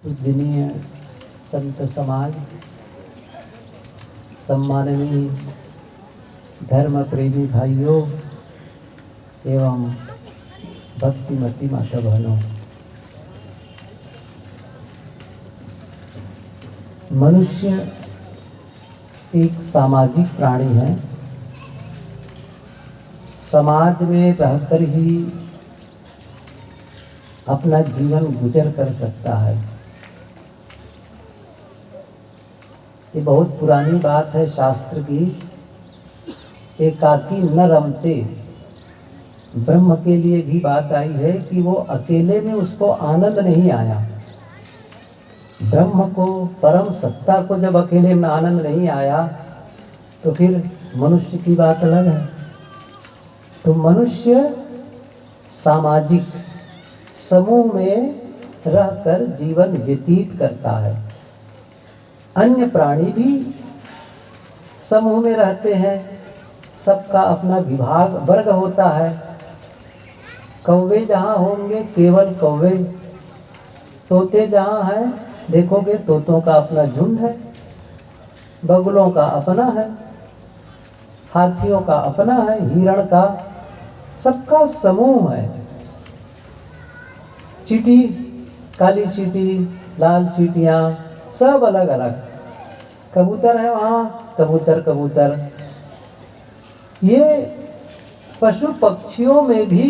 पूजनीय संत समाज, सम्माननीय धर्म प्रेमी भाइयों एवं भक्तिमती माता बहनों, मनुष्य एक सामाजिक प्राणी है। समाज में रहकर ही अपना जीवन गुजर कर सकता है। ये बहुत पुरानी बात है शास्त्र की। एकाकी न रमते, ब्रह्म के लिए भी बात आई है कि वो अकेले में उसको आनंद नहीं आया। ब्रह्म को, परम सत्ता को जब अकेले में आनंद नहीं आया तो फिर मनुष्य की बात अलग है। तो मनुष्य सामाजिक समूह में रहकर जीवन व्यतीत करता है। अन्य प्राणी भी समूह में रहते हैं, सबका अपना विभाग वर्ग होता है। कौवे जहाँ होंगे केवल कौवे, तोते जहाँ हैं देखोगे तोतों का अपना झुंड है, बगुलों का अपना है, हाथियों का अपना है, हिरण का, सबका समूह है। चींटी, काली चींटी, लाल चींटियाँ सब अलग अलग, कबूतर है वहाँ, कबूतर। ये पशु पक्षियों में भी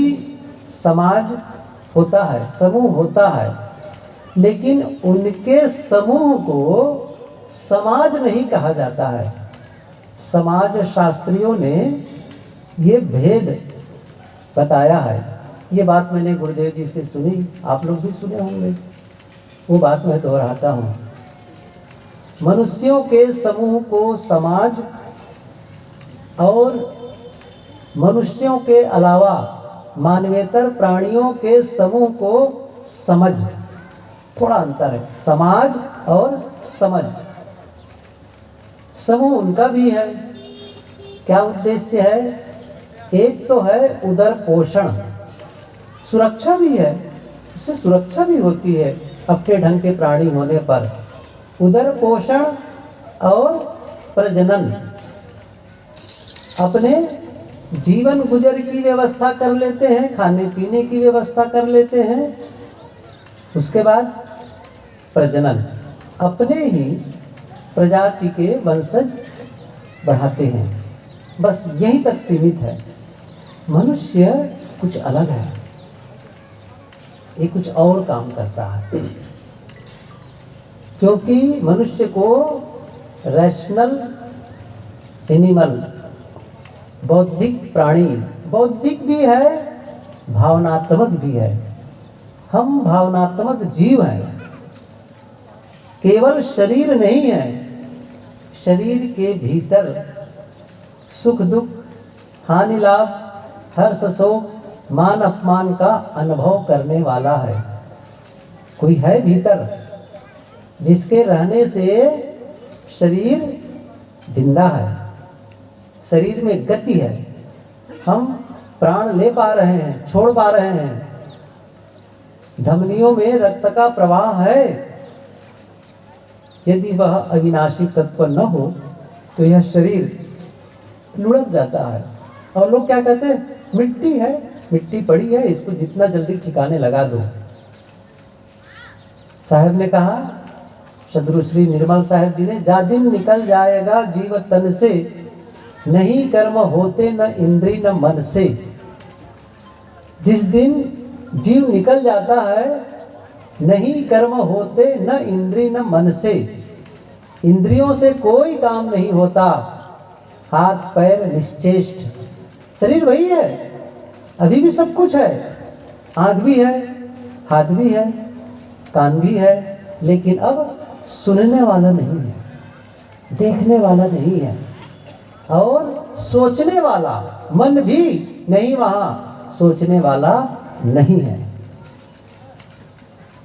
समाज होता है, समूह होता है, लेकिन उनके समूह को समाज नहीं कहा जाता है। समाज शास्त्रियों ने ये भेद बताया है। ये बात मैंने गुरुदेव जी से सुनी, आप लोग भी सुने होंगे, वो बात मैं दोहराता हूँ। मनुष्यों के समूह को समाज और मनुष्यों के अलावा मानवेतर प्राणियों के समूह को समझ, थोड़ा अंतर है, समाज और समझ। समूह उनका भी है, क्या उद्देश्य है? एक तो है उदर पोषण, सुरक्षा भी है, उससे सुरक्षा भी होती है अपने ढंग के प्राणी होने पर। उदर पोषण और प्रजनन, अपने जीवन गुजर की व्यवस्था कर लेते हैं, खाने पीने की व्यवस्था कर लेते हैं। उसके बाद प्रजनन, अपने ही प्रजाति के वंशज बढ़ाते हैं। बस यहीं तक सीमित है। मनुष्य कुछ अलग है, ये कुछ और काम करता है, क्योंकि मनुष्य को रैशनल एनिमल, बौद्धिक प्राणी, बौद्धिक भी है, भावनात्मक भी है। हम भावनात्मक जीव हैं, केवल शरीर नहीं है। शरीर के भीतर सुख दुख, हानि लाभ, हर्ष शोक, मान अपमान का अनुभव करने वाला है। कोई है भीतर जिसके रहने से शरीर जिंदा है, शरीर में गति है, हम प्राण ले पा रहे हैं, छोड़ पा रहे हैं, धमनियों में रक्त का प्रवाह है। यदि वह अविनाशी तत्व न हो तो यह शरीर लुढ़क जाता है। और लोग क्या कहते हैं, मिट्टी है, मिट्टी पड़ी है, इसको जितना जल्दी ठिकाने लगा दो। साहब ने कहा, सदगुरु श्री निर्मल साहब जी ने, जा दिन निकल जाएगा जीव तन से, नहीं कर्म होते न इंद्री न मन से। जिस दिन जीव निकल जाता है, नहीं कर्म होते न इंद्री न मन से, इंद्रियों से कोई काम नहीं होता, हाथ पैर निश्चेष्ट। शरीर वही है, अभी भी सब कुछ है, आँख भी है, हाथ भी है, कान भी है, लेकिन अब सुनने वाला नहीं है, देखने वाला नहीं है, और सोचने वाला मन भी नहीं, वहाँ सोचने वाला नहीं है।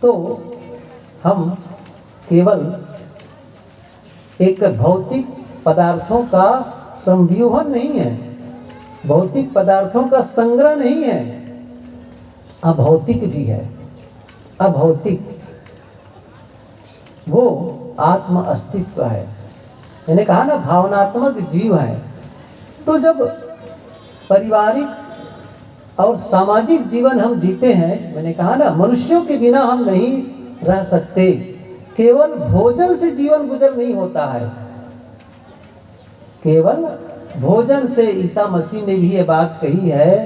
तो हम केवल एक भौतिक पदार्थों का संव्यूहन नहीं है, भौतिक पदार्थों का संग्रह नहीं है, अभौतिक भी है। अभौतिक वो आत्म अस्तित्व है। मैंने कहा ना भावनात्मक जीव है। तो जब पारिवारिक और सामाजिक जीवन हम जीते हैं, मैंने कहा ना मनुष्यों के बिना हम नहीं रह सकते। केवल भोजन से जीवन गुजर नहीं होता है, केवल भोजन से। ईसा मसीह ने भी ये बात कही है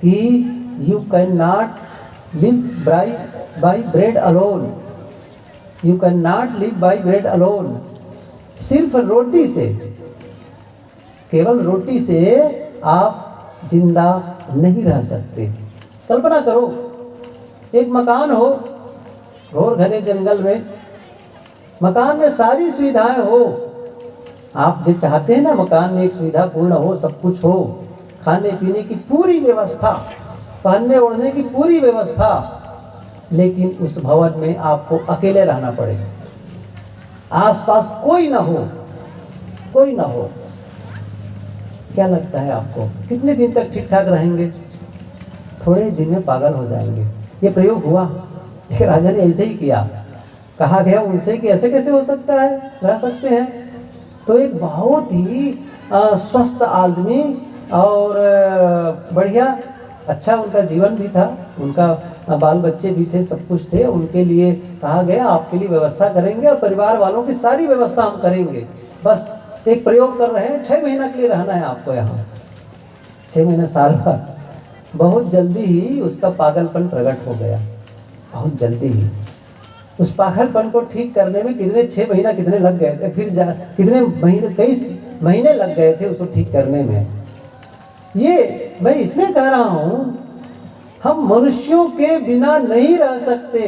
कि you can not live by bread alone, you can not live by bread alone. सिर्फ रोटी से, केवल रोटी से आप जिंदा नहीं रह सकते। कल्पना करो एक मकान हो घोर घने जंगल में, मकान में सारी सुविधाएं हो, आप जो चाहते हैं ना मकान में एक सुविधा पूर्ण हो, सब कुछ हो, खाने पीने की पूरी व्यवस्था, पहनने ओढ़ने की पूरी व्यवस्था, लेकिन उस भवन में आपको अकेले रहना पड़ेगा, आसपास कोई ना हो, कोई ना हो। क्या लगता है आपको कितने दिन तक ठीक ठाक रहेंगे? थोड़े दिन में पागल हो जाएंगे। ये प्रयोग हुआ, एक राजा ने ऐसे ही किया। कहा गया उनसे कि ऐसे कैसे हो सकता है, रह सकते हैं? तो एक बहुत ही स्वस्थ आदमी और बढ़िया अच्छा उनका जीवन भी था, उनका बाल बच्चे भी थे, सब कुछ थे, उनके लिए कहा गया आपके लिए व्यवस्था करेंगे और परिवार वालों की सारी व्यवस्था हम करेंगे, बस एक प्रयोग कर रहे हैं, 6 महीना के लिए रहना है आपको यहाँ। 6 महीने साल भर। बहुत जल्दी ही उसका पागलपन प्रकट हो गया, बहुत जल्दी ही। उस पागलपन को ठीक करने में कितने 6 महीना कितने लग गए थे, फिर कितने महीने, कई महीने लग गए थे उसको ठीक करने में। ये मैं इसलिए कह रहा हूँ हम मनुष्यों के बिना नहीं रह सकते।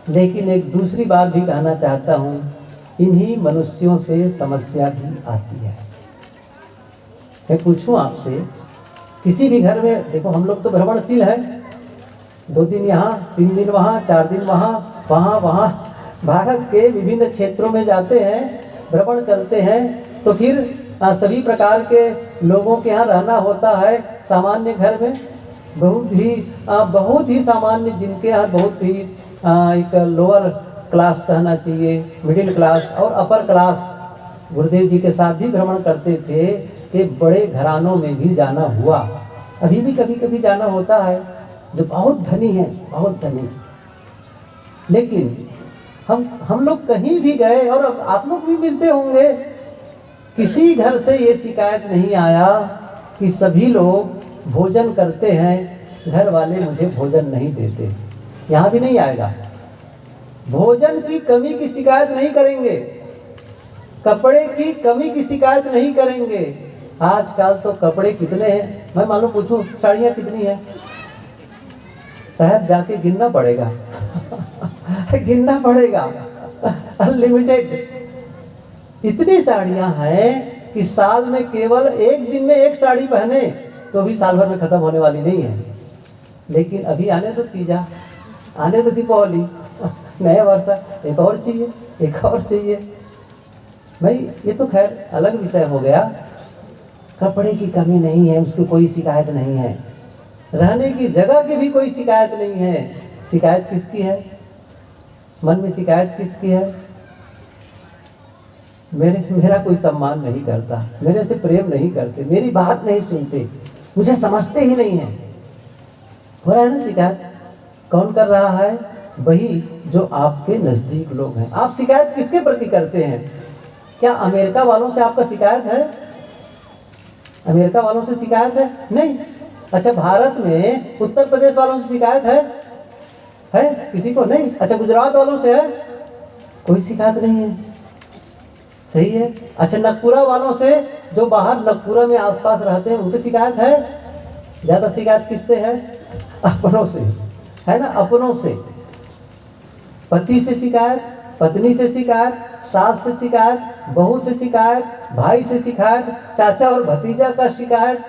लेकिन एक दूसरी बात भी कहना चाहता हूँ, इन्हीं मनुष्यों से समस्या भी आती है। मैं पूछूं आपसे, किसी भी घर में देखो हम लोग तो भ्रमणशील है, 2 दिन यहाँ 3 दिन वहाँ 4 दिन वहाँ वहाँ भारत के विभिन्न क्षेत्रों में जाते हैं, भ्रमण करते हैं, तो फिर सभी प्रकार के लोगों के यहाँ रहना होता है। सामान्य घर में बहुत ही सामान्य, जिनके यहाँ बहुत ही एक लोअर क्लास कहना चाहिए, मिडिल क्लास और अपर क्लास, गुरुदेव जी के साथ भी भ्रमण करते थे कि बड़े घरानों में भी जाना हुआ, अभी भी कभी कभी जाना होता है, जो बहुत धनी है, बहुत धनी। लेकिन हम लोग कहीं भी गए, और अब आप लोग भी मिलते होंगे, किसी घर से ये शिकायत नहीं आया कि सभी लोग भोजन करते हैं, घर वाले मुझे भोजन नहीं देते। यहाँ भी नहीं आएगा। भोजन की कमी की शिकायत नहीं करेंगे, कपड़े की कमी की शिकायत नहीं करेंगे। आजकल तो कपड़े कितने हैं, मैं मालूम पूछूं साड़ियाँ कितनी हैं? साहब जाके गिनना पड़ेगा गिनना पड़ेगा, अनलिमिटेड। इतनी साड़ियाँ हैं कि साल में केवल एक दिन में एक साड़ी पहने तो भी साल भर में खत्म होने वाली नहीं है। लेकिन अभी आने तो तीजा, आने तो दीपावली, नया वर्ष, एक और चाहिए, एक और चाहिए। भाई ये तो खैर अलग विषय हो गया। कपड़े की कमी नहीं है, उसकी कोई शिकायत नहीं है, रहने की जगह की भी कोई शिकायत नहीं है। शिकायत किसकी है? मन में शिकायत किसकी है? मेरा कोई सम्मान नहीं करता, मेरे से प्रेम नहीं करते, मेरी बात नहीं सुनते, मुझे समझते ही नहीं है। हो रहा है ना शिकायत? कौन कर रहा है? वही जो आपके नजदीक लोग हैं। आप शिकायत किसके प्रति करते हैं? क्या अमेरिका वालों से आपका शिकायत है? अमेरिका वालों से शिकायत है? नहीं। अच्छा भारत में उत्तर प्रदेश वालों से शिकायत है किसी को? नहीं। अच्छा गुजरात वालों से है? कोई शिकायत नहीं है। सही है। अच्छा नागपुरा वालों से, जो बाहर नागपुरा में आसपास रहते हैं, उनकी शिकायत है? ज्यादा शिकायत किससे है? अपनों से, है ना, अपनों से। पति से शिकायत, पत्नी से शिकायत, सास से शिकायत, बहू से शिकायत, भाई से शिकायत, चाचा और भतीजा का शिकायत,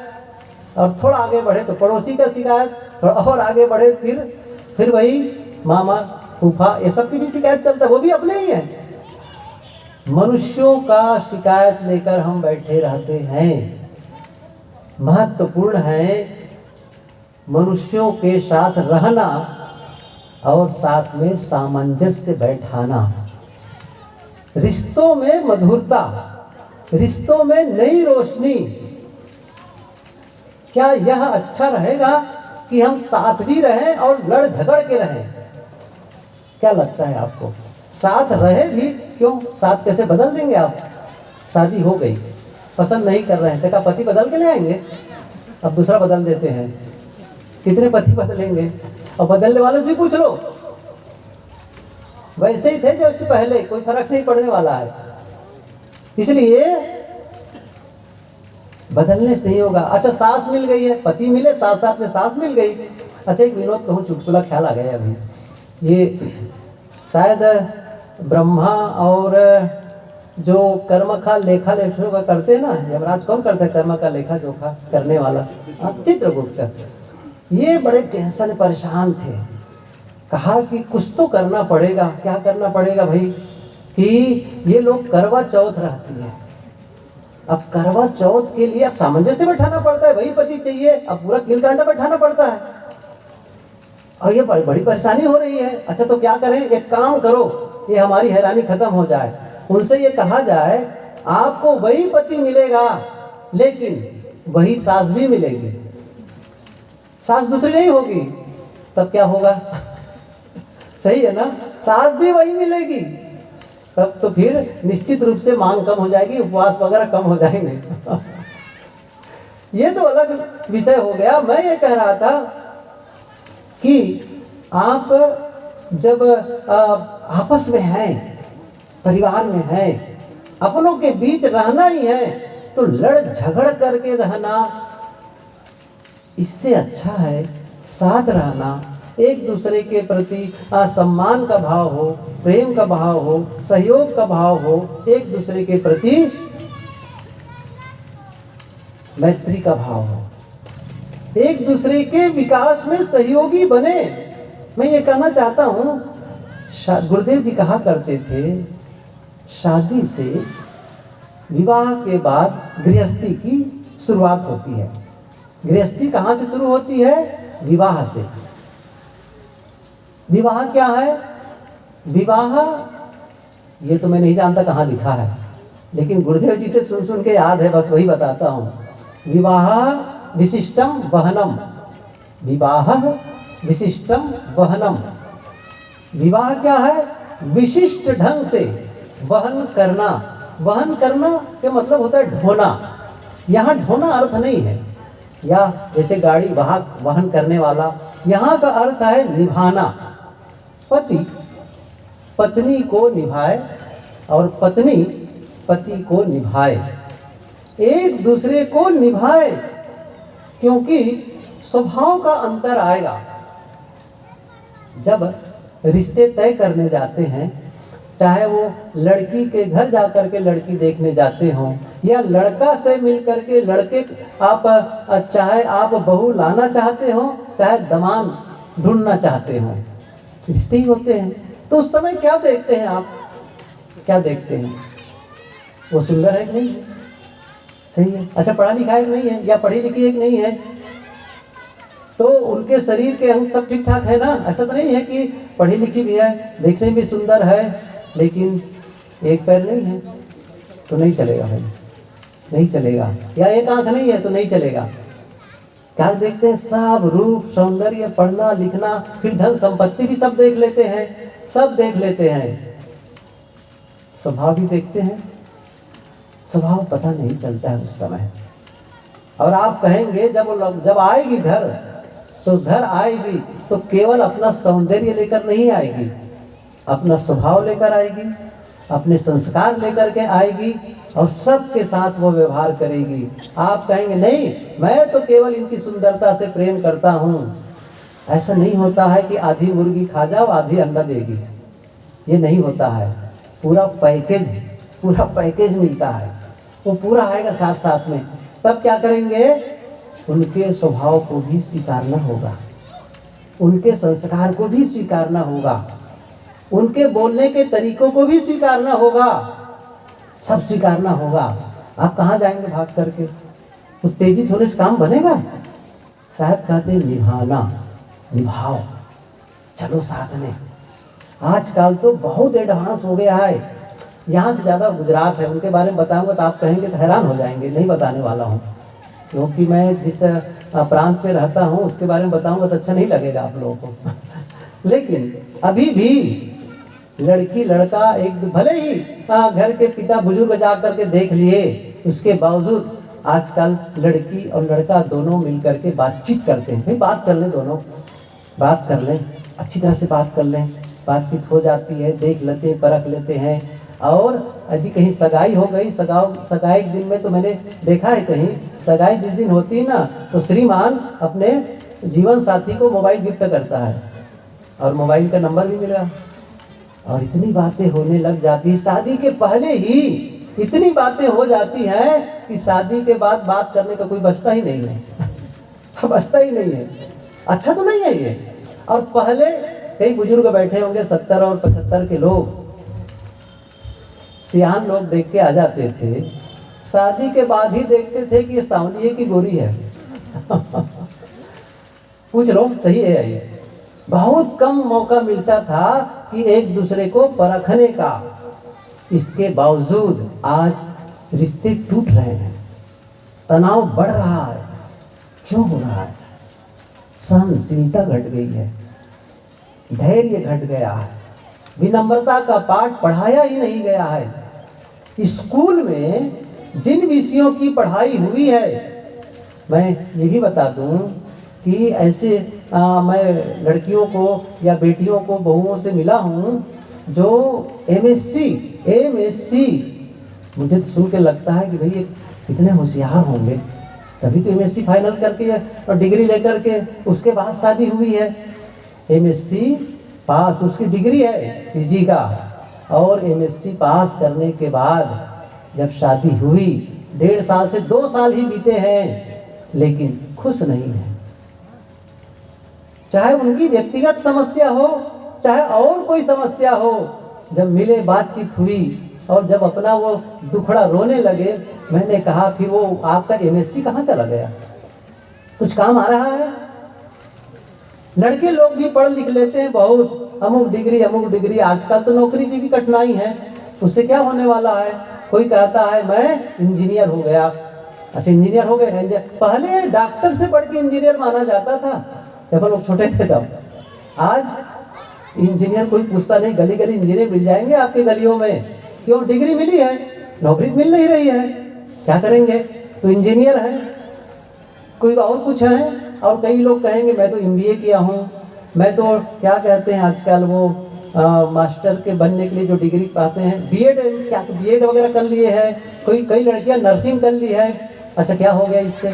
और थोड़ा आगे बढ़े तो पड़ोसी का शिकायत, थोड़ा और आगे बढ़े फिर वही मामा फूफा, ये सब की भी शिकायत चलता है, वो भी अपने ही है। मनुष्यों का शिकायत लेकर हम बैठे रहते हैं। महत्वपूर्ण है मनुष्यों के साथ रहना और साथ में सामंजस्य बैठाना। रिश्तों में मधुरता, रिश्तों में नई रोशनी। क्या यह अच्छा रहेगा कि हम साथ भी रहें और लड़ झगड़ के रहें? क्या लगता है आपको? साथ रहे भी क्यों? साथ कैसे बदल देंगे आप? शादी हो गई, पसंद नहीं कर रहे हैं तो क्या पति बदल के ले आएंगे? अब दूसरा बदल देते हैं। कितने पति बदलेंगे? और बदलने वालों से भी पूछ लो, वैसे ही थे जैसे पहले, कोई फर्क नहीं पड़ने वाला है। इसलिए बदलने से नहीं होगा। अच्छा, सास मिल गई है, पति मिले, साथ साथ में सास मिल गई। अच्छा, एक विनोद कहूँ, चुटकुला ख्याल आ गया अभी। ये शायद ब्रह्मा और जो कर्म का लेखा लेखा करते हैं ना, यमराज कौन करते हैं कर्म का लेखा जोखा करने वाला? चित्रगुप्त। ये बड़े टेंशन परेशान थे। कहा कि कुछ तो करना पड़ेगा। क्या करना पड़ेगा भाई? कि ये लोग करवा चौथ रहती है। अब करवा चौथ के लिए अब सामंजस्य बैठाना पड़ता है, वही पति चाहिए, अब पूरा किलकांडा बैठाना पड़ता है और ये बड़ी परेशानी हो रही है। अच्छा, तो क्या करें? एक काम करो, ये हमारी हैरानी खत्म हो जाए। उनसे ये कहा जाए, आपको वही पति मिलेगा लेकिन वही सास भी मिलेगी। सास दूसरी नहीं होगी। तब क्या होगा? सही है ना? सास भी वही मिलेगी। तब तो फिर निश्चित रूप से मांग कम हो जाएगी, उपवास वगैरह कम हो जाएंगे। ये तो अलग विषय हो गया। मैं ये कह रहा था कि आप जब आपस में हैं, परिवार में हैं, अपनों के बीच रहना ही है, तो लड़ झगड़ करके रहना इससे अच्छा है साथ रहना। एक दूसरे के प्रति सम्मान का भाव हो, प्रेम का भाव हो, सहयोग का भाव हो, एक दूसरे के प्रति मैत्री का भाव हो, एक दूसरे के विकास में सहयोगी बने। मैं ये कहना चाहता हूँ, गुरुदेव जी कहा करते थे, शादी से, विवाह के बाद गृहस्थी की शुरुआत होती है। गृहस्थी कहाँ से शुरू होती है? विवाह से। विवाह क्या है? विवाह ये तो मैं नहीं जानता कहाँ लिखा है, लेकिन गुरुदेव जी से सुन सुन के याद है, बस वही बताता हूँ। विवाह विशिष्टम वहनम, विवाह विशिष्टम वहनम। विवाह क्या है? विशिष्ट ढंग से वहन करना। वहन करना का मतलब होता है ढोना। यहाँ ढोना अर्थ नहीं है, या जैसे गाड़ी वाहक वहन करने वाला, यहाँ का अर्थ है निभाना। पति पत्नी को निभाए और पत्नी पति को निभाए, एक दूसरे को निभाए, क्योंकि स्वभाव का अंतर आएगा। जब रिश्ते तय करने जाते हैं, चाहे वो लड़की के घर जाकर के लड़की देखने जाते हों, या लड़का से मिलकर के लड़के, आप चाहे आप बहू लाना चाहते हो, चाहे दामाद ढूंढना चाहते हो, रिश्ते ही होते हैं। तो उस समय क्या देखते हैं आप? क्या देखते हैं? वो सुंदर है कि नहीं है? सही है। अच्छा, पढ़ा लिखा है कि नहीं है, या पढ़ी लिखी है कि नहीं है? तो उनके शरीर के अंग सब ठीक ठाक है ना? ऐसा तो नहीं है कि पढ़ी लिखी भी है, देखने में भी सुंदर है, लेकिन एक पैर नहीं है तो नहीं चलेगा भाई, नहीं चलेगा। या एक आंख नहीं है तो नहीं चलेगा। क्या देखते हैं? सब रूप, सौंदर्य, पढ़ना लिखना, फिर धन संपत्ति भी सब देख लेते हैं, सब देख लेते हैं। स्वभाव भी देखते हैं। स्वभाव पता नहीं चलता है उस समय। और आप कहेंगे जब आएगी घर, तो घर आएगी तो केवल अपना सौंदर्य लेकर नहीं आएगी, अपना स्वभाव लेकर आएगी, अपने संस्कार लेकर के आएगी, और सबके साथ वो व्यवहार करेगी। आप कहेंगे नहीं, मैं तो केवल इनकी सुंदरता से प्रेम करता हूँ। ऐसा नहीं होता है कि आधी मुर्गी खा जाओ आधी अंडा देगी, ये नहीं होता है। पूरा पैकेज मिलता है, वो पूरा आएगा साथ साथ में। तब क्या करेंगे? उनके स्वभाव को भी स्वीकारना होगा, उनके संस्कार को भी स्वीकारना होगा, उनके बोलने के तरीकों को भी स्वीकारना होगा, सब स्वीकारना होगा। आप कहाँ जाएंगे भाग करके? उत्तेजित होने से काम बनेगा? शायद कहते हैं निभाना, निभाओ, चलो साथ में। आजकल तो बहुत एडवांस हो गया है, यहाँ से ज़्यादा गुजरात है, उनके बारे में बताऊंगा तो आप कहेंगे तो हैरान हो जाएंगे, नहीं बताने वाला हूँ, क्योंकि मैं जिस प्रांत में रहता हूँ उसके बारे में बताऊंगा तो अच्छा नहीं लगेगा आप लोगों को। लेकिन अभी भी लड़की लड़का एक भले ही घर के पिता बुजुर्ग जा करके देख लिए, उसके बावजूद आजकल लड़की और लड़का दोनों मिल करके बातचीत करते हैं। भाई बात कर लें, दोनों बात कर लें, अच्छी तरह से बात कर लें, बातचीत हो जाती है, देख लेते हैं, परख लेते हैं। और यदि कहीं सगाई हो गई, सगाई के दिन में तो मैंने देखा है कहीं सगाई जिस दिन होती है ना, तो श्रीमान अपने जीवन साथी को मोबाइल गिफ्ट करता है और मोबाइल का नंबर भी मिला, और इतनी बातें होने लग जाती, शादी के पहले ही इतनी बातें हो जाती हैं कि शादी के बाद बात करने का कोई बचता ही नहीं है। बचता ही नहीं है। अच्छा तो नहीं है ये। और पहले कई बुजुर्ग बैठे होंगे 70 और 75 के लोग, सियान लोग देख के आ जाते थे, शादी के बाद ही देखते थे कि ये सांवली है कि गोरी है। पूछ लो सही है ये। बहुत कम मौका मिलता था कि एक दूसरे को परखने का, इसके बावजूद आज रिश्ते टूट रहे हैं, तनाव बढ़ रहा है। क्यों हो रहा है? सहनशीलता घट गई है, धैर्य घट गया है, विनम्रता का पाठ पढ़ाया ही नहीं गया है। स्कूल में जिन विषयों की पढ़ाई हुई है, मैं ये भी बता दूं कि ऐसे मैं लड़कियों को या बेटियों को बहुओं से मिला हूँ जो एमएससी, मुझे तो सुन के लगता है कि भाई ये कितने होशियार होंगे, तभी तो एमएससी फाइनल करके और डिग्री लेकर के उसके बाद शादी हुई है। एमएससी पास, उसकी डिग्री है पीजी का, और एमएससी पास करने के बाद जब शादी हुई 1.5 साल से 2 साल ही बीते हैं, लेकिन खुश नहीं है। चाहे उनकी व्यक्तिगत समस्या हो, चाहे और कोई समस्या हो, जब मिले, बातचीत हुई और जब अपना वो दुखड़ा रोने लगे, मैंने कहा फिर वो आपका एमएससी कहाँ चला गया? कुछ काम आ रहा है? लड़के लोग भी पढ़ लिख लेते हैं बहुत, अमुक डिग्री, आजकल तो नौकरी की भी कठिनाई है, उससे क्या होने वाला है? कोई कहता है मैं इंजीनियर हो गया। अच्छा इंजीनियर हो गए, पहले डॉक्टर से बढ़ के इंजीनियर माना जाता था जब लोग छोटे थे तब। आज इंजीनियर कोई पूछता नहीं, गली गली इंजीनियर मिल जाएंगे आपके गलियों में। क्यों? डिग्री मिली है, नौकरी मिल नहीं रही है, क्या करेंगे? तो इंजीनियर है, कोई और कुछ है। और कई लोग कहेंगे मैं तो एमबीए किया हूँ, मैं तो क्या कहते हैं आजकल वो मास्टर के बनने के लिए जो डिग्री पाते हैं, बीएड वगैरह कर लिए है, कई लड़कियां नर्सिंग कर ली है। अच्छा क्या हो गया इससे?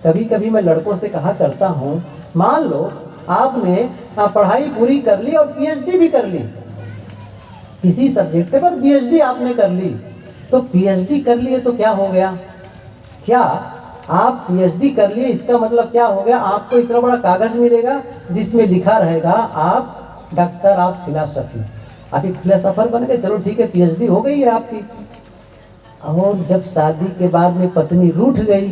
कभी कभी मैं लड़कों से कहा करता हूँ, मान लो आपने पढ़ाई पूरी कर ली और पीएचडी भी कर ली, किसी सब्जेक्ट पर पीएचडी आपने कर ली, तो पीएचडी कर लिए तो क्या हो गया? क्या आप पीएचडी कर लिए, इसका मतलब क्या हो गया? आपको इतना बड़ा कागज मिलेगा जिसमें लिखा रहेगा आप डॉक्टर ऑफ फिलॉसफी, आप एक फिलोसोफर बन गए, चलो ठीक है पीएचडी हो गई है आपकी। और जब शादी के बाद में पत्नी रूठ गई,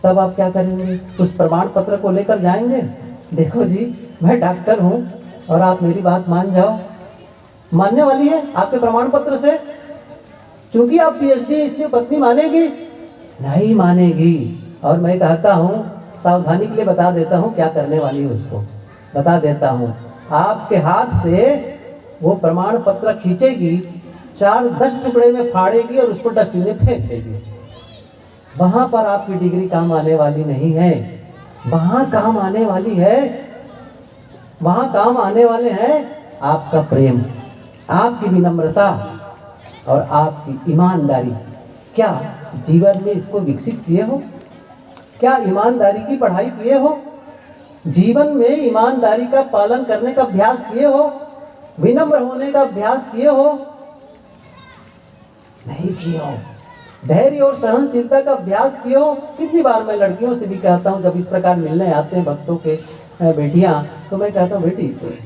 तब आप क्या करेंगे? उस प्रमाण पत्र को लेकर जाएंगे, देखो जी मैं डॉक्टर हूँ और आप मेरी बात मान जाओ। मानने वाली है आपके प्रमाण पत्र से? क्योंकि आप पीएचडी, इसलिए पत्नी मानेगी? नहीं मानेगी। और मैं कहता हूँ, सावधानी के लिए बता देता हूँ क्या करने वाली है, उसको बता देता हूँ। आपके हाथ से वो प्रमाण पत्र खींचेगी, 4-10 टुकड़े में फाड़ेगी और उसको डस्टबिन में फेंक देगी। वहां पर आपकी डिग्री काम आने वाली नहीं है, वहां काम आने वाली है, वहां काम आने वाले हैं आपका प्रेम, आपकी विनम्रता और आपकी ईमानदारी। क्या जीवन में इसको विकसित किए हो? क्या ईमानदारी की पढ़ाई किए हो? जीवन में ईमानदारी का पालन करने का अभ्यास किए हो? विनम्र होने का अभ्यास किए हो? नहीं किए हो। धैर्य और सहनशीलता का अभ्यास किए हो? कितनी बार मैं लड़कियों से भी कहता हूँ, जब इस प्रकार मिलने आते हैं भक्तों के बेटियां, तो मैं कहता हूँ बेटी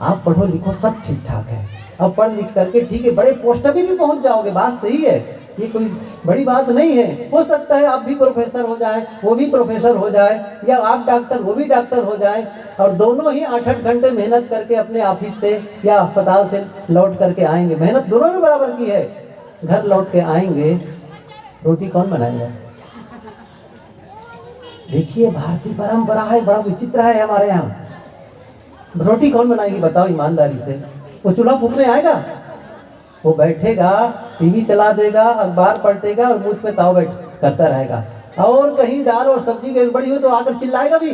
आप पढ़ो लिखो सब ठीक ठाक है, अब पढ़ लिख करके ठीक है बड़े पोस्ट भी पहुंच जाओगे, बात सही है, ये कोई बड़ी बात नहीं है। हो सकता है आप भी प्रोफेसर हो जाए, वो भी प्रोफेसर हो जाए, या आप डॉक्टर वो भी डॉक्टर हो जाए, और दोनों ही 8-8 घंटे मेहनत करके अपने ऑफिस से या अस्पताल से लौट करके आएंगे। मेहनत दोनों ने बराबर की है। घर लौट के आएंगे, रोटी कौन बनाएगा? देखिए भारतीय परंपरा है, बड़ा विचित्र है हमारे यहाँ। रोटी कौन बनाएगी बताओ ईमानदारी से? वो चूल्हा फूकने आएगा? वो बैठेगा, टीवी चला देगा, अखबार पलटेगा और मुझ पे ताव बैठ करता रहेगा। और कहीं दाल और सब्जी गड़बड़ी हो तो आकर चिल्लाएगा भी।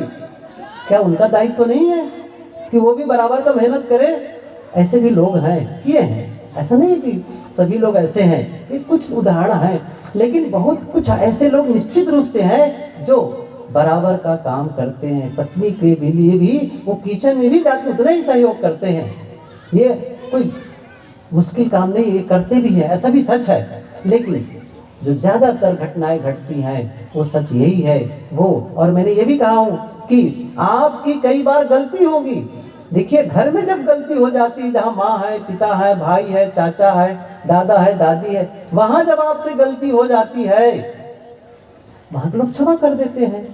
क्या उनका दायित्व तो नहीं है कि वो भी बराबर का मेहनत करे? ऐसे भी लोग हैं, किए हैं, ऐसा नहीं कि सभी लोग ऐसे हैं, ये कुछ उदाहरण हैं, लेकिन बहुत कुछ ऐसे लोग निश्चित रूप से हैं जो बराबर का काम करते हैं। पत्नी के लिए भी वो किचन में भी जाकर उतना ही सहयोग करते हैं। ये कोई मुश्किल काम नहीं, ये करते भी हैं, ऐसा भी सच है। लेकिन जो ज़्यादातर घटनाएं घटती हैं वो सच यही है वो। और मैंने ये भी कहा हूँ कि आपकी कई बार गलती होगी। देखिए घर में जब गलती हो जाती है, जहाँ माँ है, पिता है, भाई है, चाचा है, दादा है, दादी है, वहाँ जब आपसे गलती हो जाती है वहाँ के लोग क्षमा कर देते हैं।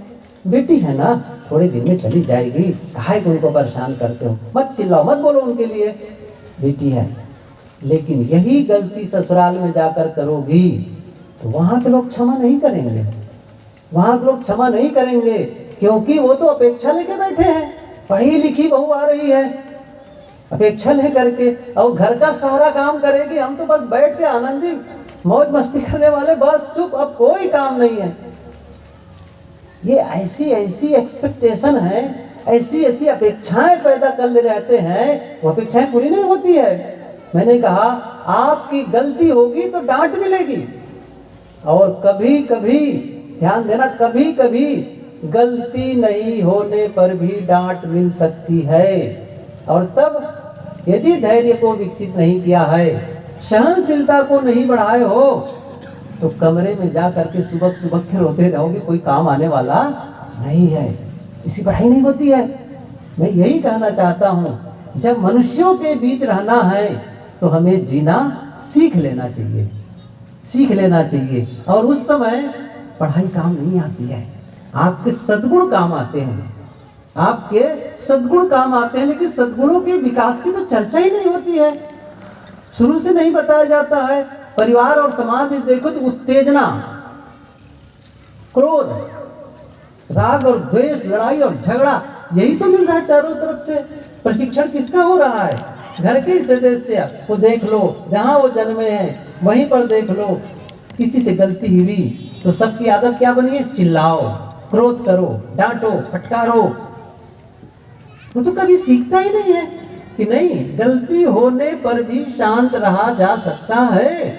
बेटी है ना, थोड़े दिन में चली जाएगी, काहे को उनको परेशान करते हो, मत चिल्लाओ, मत बोलो उनके लिए, बेटी है। लेकिन यही गलती ससुराल में जाकर करोगी तो वहाँ के लोग क्षमा नहीं करेंगे। वहाँ के लोग क्षमा नहीं करेंगे क्योंकि वो तो अपेक्षा लेके बैठे हैं। पढ़ी लिखी बहू आ रही है, अपेक्षा ले करके, और घर का सारा काम करेगी, हम तो बस बैठ के आनंदी मौज मस्ती करने वाले, बस चुप, अब कोई काम नहीं है। ये ऐसी ऐसी एक्सपेक्टेशन है, ऐसी ऐसी अपेक्षाएं पैदा कर ले रहते हैं, वो अपेक्षाएं पूरी नहीं होती है। मैंने कहा आपकी गलती होगी तो डांट मिलेगी, और कभी कभी ध्यान देना, कभी कभी गलती नहीं होने पर भी डांट मिल सकती है। और तब यदि धैर्य को विकसित नहीं किया है, सहनशीलता को नहीं बढ़ाए हो, तो कमरे में जा करके सुबह सुबह के रोते रहोगे, कोई काम आने वाला नहीं है। इसी पढ़ाई नहीं होती है। मैं यही कहना चाहता हूँ, जब मनुष्यों के बीच रहना है तो हमें जीना सीख लेना चाहिए, सीख लेना चाहिए। और उस समय पढ़ाई काम नहीं आती है, आपके सद्गुण काम आते हैं, आपके सद्गुण काम आते हैं। लेकिन सद्गुणों के विकास की तो चर्चा ही नहीं होती है, शुरू से नहीं बताया जाता है। परिवार और समाज में देखो तो उत्तेजना, क्रोध, राग और द्वेष, लड़ाई और झगड़ा, यही तो मिल रहा है चारों तरफ से। प्रशिक्षण किसका हो रहा है? घर के सदस्य को देख लो, जहां वो जन्मे हैं वहीं पर देख लो। किसी से गलती हुई तो सबकी आदत क्या बनी है? चिल्लाओ, क्रोध करो, डांटो, फटकारो। वो तो कभी सीखता ही नहीं है कि नहीं, गलती होने पर भी शांत रहा जा सकता है,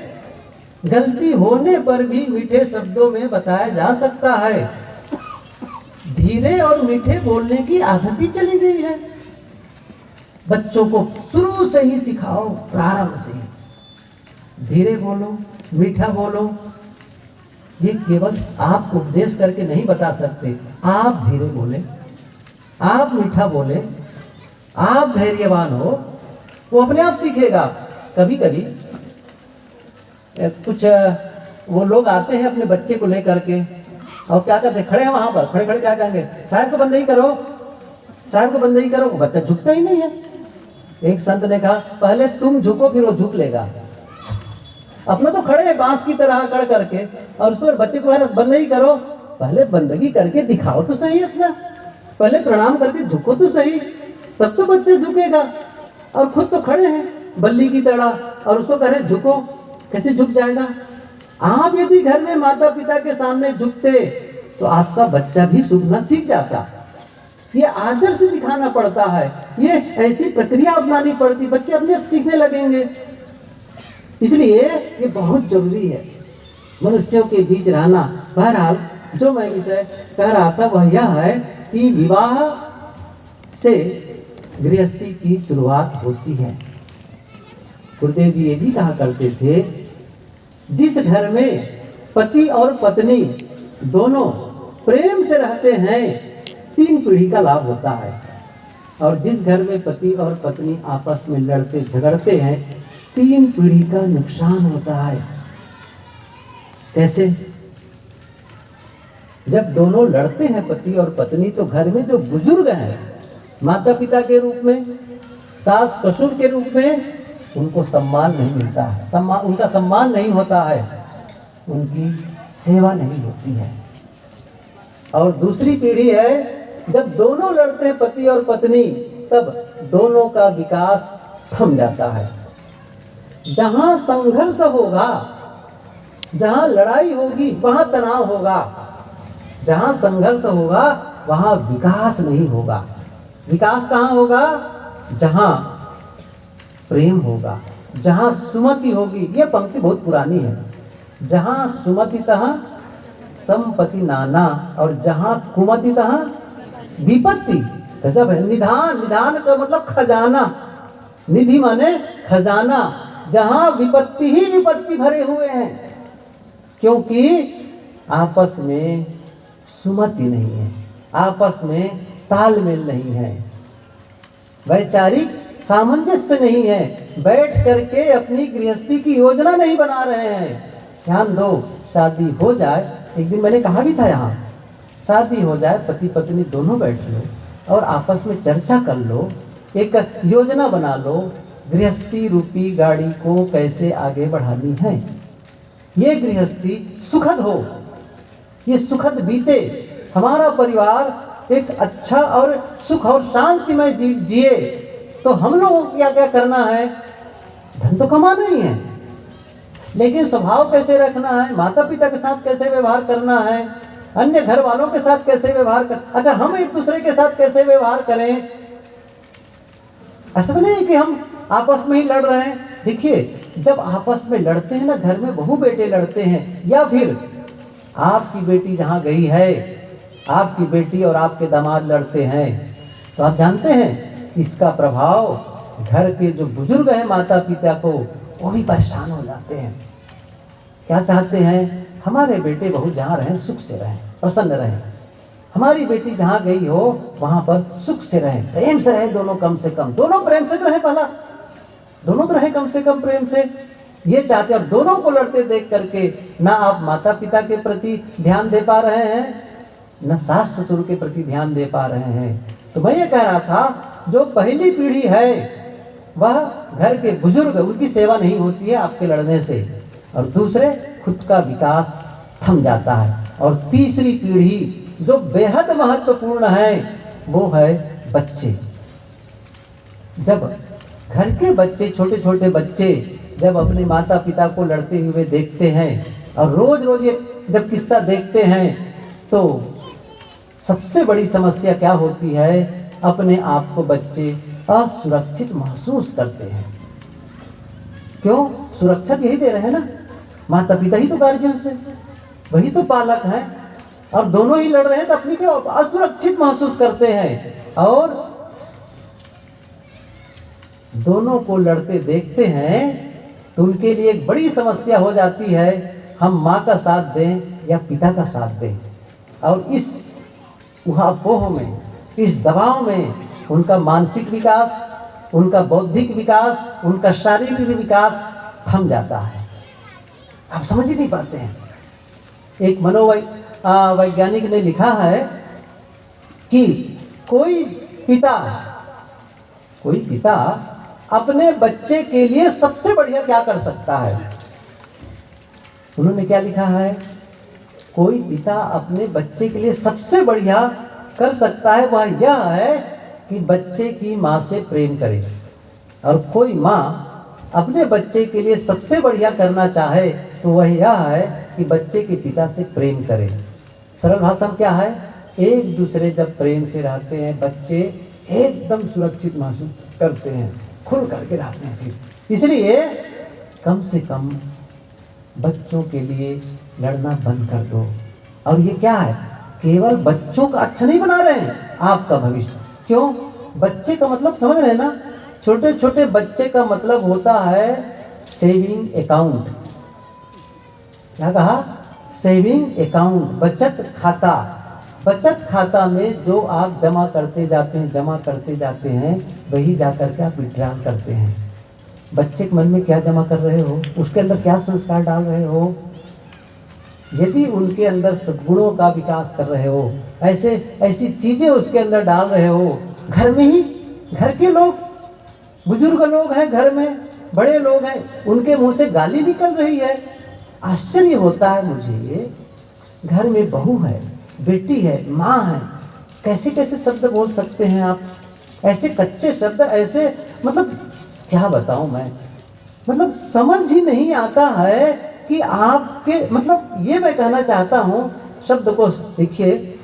गलती होने पर भी मीठे शब्दों में बताया जा सकता है। धीरे और मीठे बोलने की आदत ही चली गई है। बच्चों को शुरू से ही सिखाओ, प्रारंभ से ही धीरे बोलो, मीठा बोलो। ये केवल आप उपदेश करके नहीं बता सकते। आप धीरे बोले, आप मीठा बोले, आप धैर्यवान हो, वो अपने आप सीखेगा। कभी कभी कुछ वो लोग आते हैं अपने बच्चे को लेकर के, और क्या करते हैं, खड़े हैं वहां पर, खड़े खड़े क्या कहेंगे, साहब को बंद ही करो, साहब को बंद ही करो। वो बच्चा झुकता ही नहीं है। एक संत ने कहा पहले तुम झुको फिर वो झुक लेगा। अपना तो खड़े है बांस की तरह अकड़ करके, और उस पर बच्चे को बंद ही करो, पहले बंदगी करके दिखाओ तो सही अपना, पहले प्रणाम करके झुको तो सही, तब तो बच्चे झुकेगा। और खुद तो खड़े हैं बल्ली की तरह, और उसको कह रहे झुको, कैसे झुक जाएगा? आप यदि घर में माता पिता के सामने झुकते तो आपका बच्चा भी झुकना सीख जाता। ये आदर से दिखाना पड़ता है, ये ऐसी प्रक्रिया अपनानी पड़ती, बच्चे अपने आप सीखने लगेंगे। इसलिए ये बहुत जरूरी है मनुष्यों के बीच रहना। बहरहाल जो मैं विषय कह रहा था वह यह है कि विवाह से गृहस्थी की शुरुआत होती है। गुरुदेव जी ये भी कहा करते थे, जिस घर में पति और पत्नी दोनों प्रेम से रहते हैं 3 पीढ़ी का लाभ होता है, और जिस घर में पति और पत्नी आपस में लड़ते झगड़ते हैं 3 पीढ़ी का नुकसान होता है। कैसे? जब दोनों लड़ते हैं पति और पत्नी, तो घर में जो बुजुर्ग हैं, माता पिता के रूप में, सास ससुर के रूप में, उनको सम्मान नहीं मिलता है, उनका सम्मान नहीं होता है, उनकी सेवा नहीं होती है। और दूसरी पीढ़ी है, जब दोनों लड़ते हैं पति और पत्नी, तब दोनों का विकास थम जाता है। जहां संघर्ष होगा, जहां लड़ाई होगी, वहां तनाव होगा। जहां संघर्ष होगा वहां विकास नहीं होगा। विकास कहां होगा? जहां प्रेम होगा, जहां सुमति होगी। यह पंक्ति बहुत पुरानी है। जहां सुमति तहां संपत्ति नाना, और जहां कुमति तहां विपत्ति। गजब है। निधान, निधान का मतलब खजाना, निधि माने खजाना। जहां विपत्ति ही विपत्ति भरे हुए हैं, क्योंकि आपस में सुमति नहीं है, आपस में तालमेल नहीं है, वैचारिक सामंजस्य नहीं है, बैठ करके अपनी गृहस्थी की योजना नहीं बना रहे हैं। ध्यान दो, शादी हो जाए, एक दिन मैंने कहा भी था यहाँ, शादी हो जाए, पति पत्नी दोनों बैठ लो और आपस में चर्चा कर लो, एक योजना बना लो, गृहस्थी रूपी गाड़ी को कैसे आगे बढ़ानी है। ये गृहस्थी सुखद हो, ये सुखद बीते, हमारा परिवार एक अच्छा और सुख और शांति में जिए। तो हम लोगों को क्या क्या करना है? धन तो कमाना ही है, लेकिन स्वभाव कैसे रखना है, माता पिता के साथ कैसे व्यवहार करना है, अन्य घर वालों के साथ कैसे व्यवहार कर, अच्छा हम एक दूसरे के साथ कैसे व्यवहार करें। ऐसा तो नहीं कि हम आपस में ही लड़ रहे हैं। देखिए, जब आपस में लड़ते हैं ना, घर में बहू बेटे लड़ते हैं, या फिर आपकी बेटी जहां गई है, आपकी बेटी और आपके दामाद लड़ते हैं, तो आप जानते हैं इसका प्रभाव घर के जो बुजुर्ग हैं, माता पिता को, वो भी परेशान हो जाते हैं। क्या चाहते हैं? हमारे बेटे बहू जहाँ रहें सुख से रहें, प्रसन्न रहें। हमारी बेटी जहाँ गई हो वहाँ पर सुख से रहें, प्रेम से रहें, दोनों कम से कम, दोनों प्रेम से तो रहें, पहला दोनों तो रहें कम से कम प्रेम से, ये चाहते। और दोनों को लड़ते देख करके ना आप माता पिता के प्रति ध्यान दे पा रहे हैं, न सास ससुर के प्रति ध्यान दे पा रहे हैं। तो मैं ये कह रहा था, जो पहली पीढ़ी है वह घर के बुजुर्ग, उनकी सेवा नहीं होती है आपके लड़ने से, और दूसरे खुद का विकास थम जाता है। और तीसरी पीढ़ी जो बेहद महत्वपूर्ण है, वो है बच्चे। जब घर के बच्चे, छोटे छोटे बच्चे जब अपने माता पिता को लड़ते हुए देखते हैं, और रोज रोज ये जब किस्सा देखते हैं, तो सबसे बड़ी समस्या क्या होती है? अपने आप को बच्चे असुरक्षित महसूस करते हैं। क्यों? सुरक्षा यही दे रहे हैं ना, माता पिता ही तो गार्जियन से, वही तो पालक हैं, और दोनों ही लड़ रहे हैं तो अपनी को असुरक्षित महसूस करते हैं। और दोनों को लड़ते देखते हैं तो उनके लिए एक बड़ी समस्या हो जाती है, हम माँ का साथ दें या पिता का साथ दें। और इस उहापोह में, इस दबाव में उनका मानसिक विकास, उनका बौद्धिक विकास, उनका शारीरिक विकास थम जाता है। आप समझ ही नहीं पाते हैं। एक मनोवैज्ञानिक ने लिखा है कि कोई पिता अपने बच्चे के लिए सबसे बढ़िया क्या कर सकता है? उन्होंने क्या लिखा है? कोई पिता अपने बच्चे के लिए सबसे बढ़िया कर सकता है वह यह है कि बच्चे की माँ से प्रेम करे। और कोई माँ अपने बच्चे के लिए सबसे बढ़िया करना चाहे तो वह यह है कि बच्चे के पिता से प्रेम करे। सरल भाषा में क्या है? एक दूसरे जब प्रेम से रहते हैं, बच्चे एकदम सुरक्षित महसूस करते हैं, खुल करके रहते हैं। फिर इसलिए कम से कम बच्चों के लिए लड़ना बंद कर दो। और ये क्या है? केवल बच्चों का अच्छा नहीं बना रहे हैं, आपका भविष्य। क्यों? बच्चे का मतलब समझ रहे हैं ना? छोटे छोटे बच्चे का मतलब होता है सेविंग अकाउंट। क्या कहा? सेविंग अकाउंट, बचत खाता। बचत खाता में जो आप जमा करते जाते हैं वही जाकर के आप विड्रॉल करते हैं। बच्चे के मन में क्या जमा कर रहे हो, उसके अंदर क्या संस्कार डाल रहे हो, यदि उनके अंदर सद्गुणों का विकास कर रहे हो, ऐसे ऐसी चीज़ें उसके अंदर डाल रहे हो, घर में ही घर के लोग, बुजुर्ग लोग हैं घर में, बड़े लोग हैं, उनके मुंह से गाली निकल रही है। आश्चर्य होता है मुझे, घर में बहू है, बेटी है, माँ है, कैसे कैसे शब्द बोल सकते हैं आप, ऐसे कच्चे शब्द, ऐसे मतलब क्या बताऊं मैं, मतलब समझ ही नहीं आता है कि आपके मतलब ये मैं कहना चाहता हूँ शब्दकोश। देखिए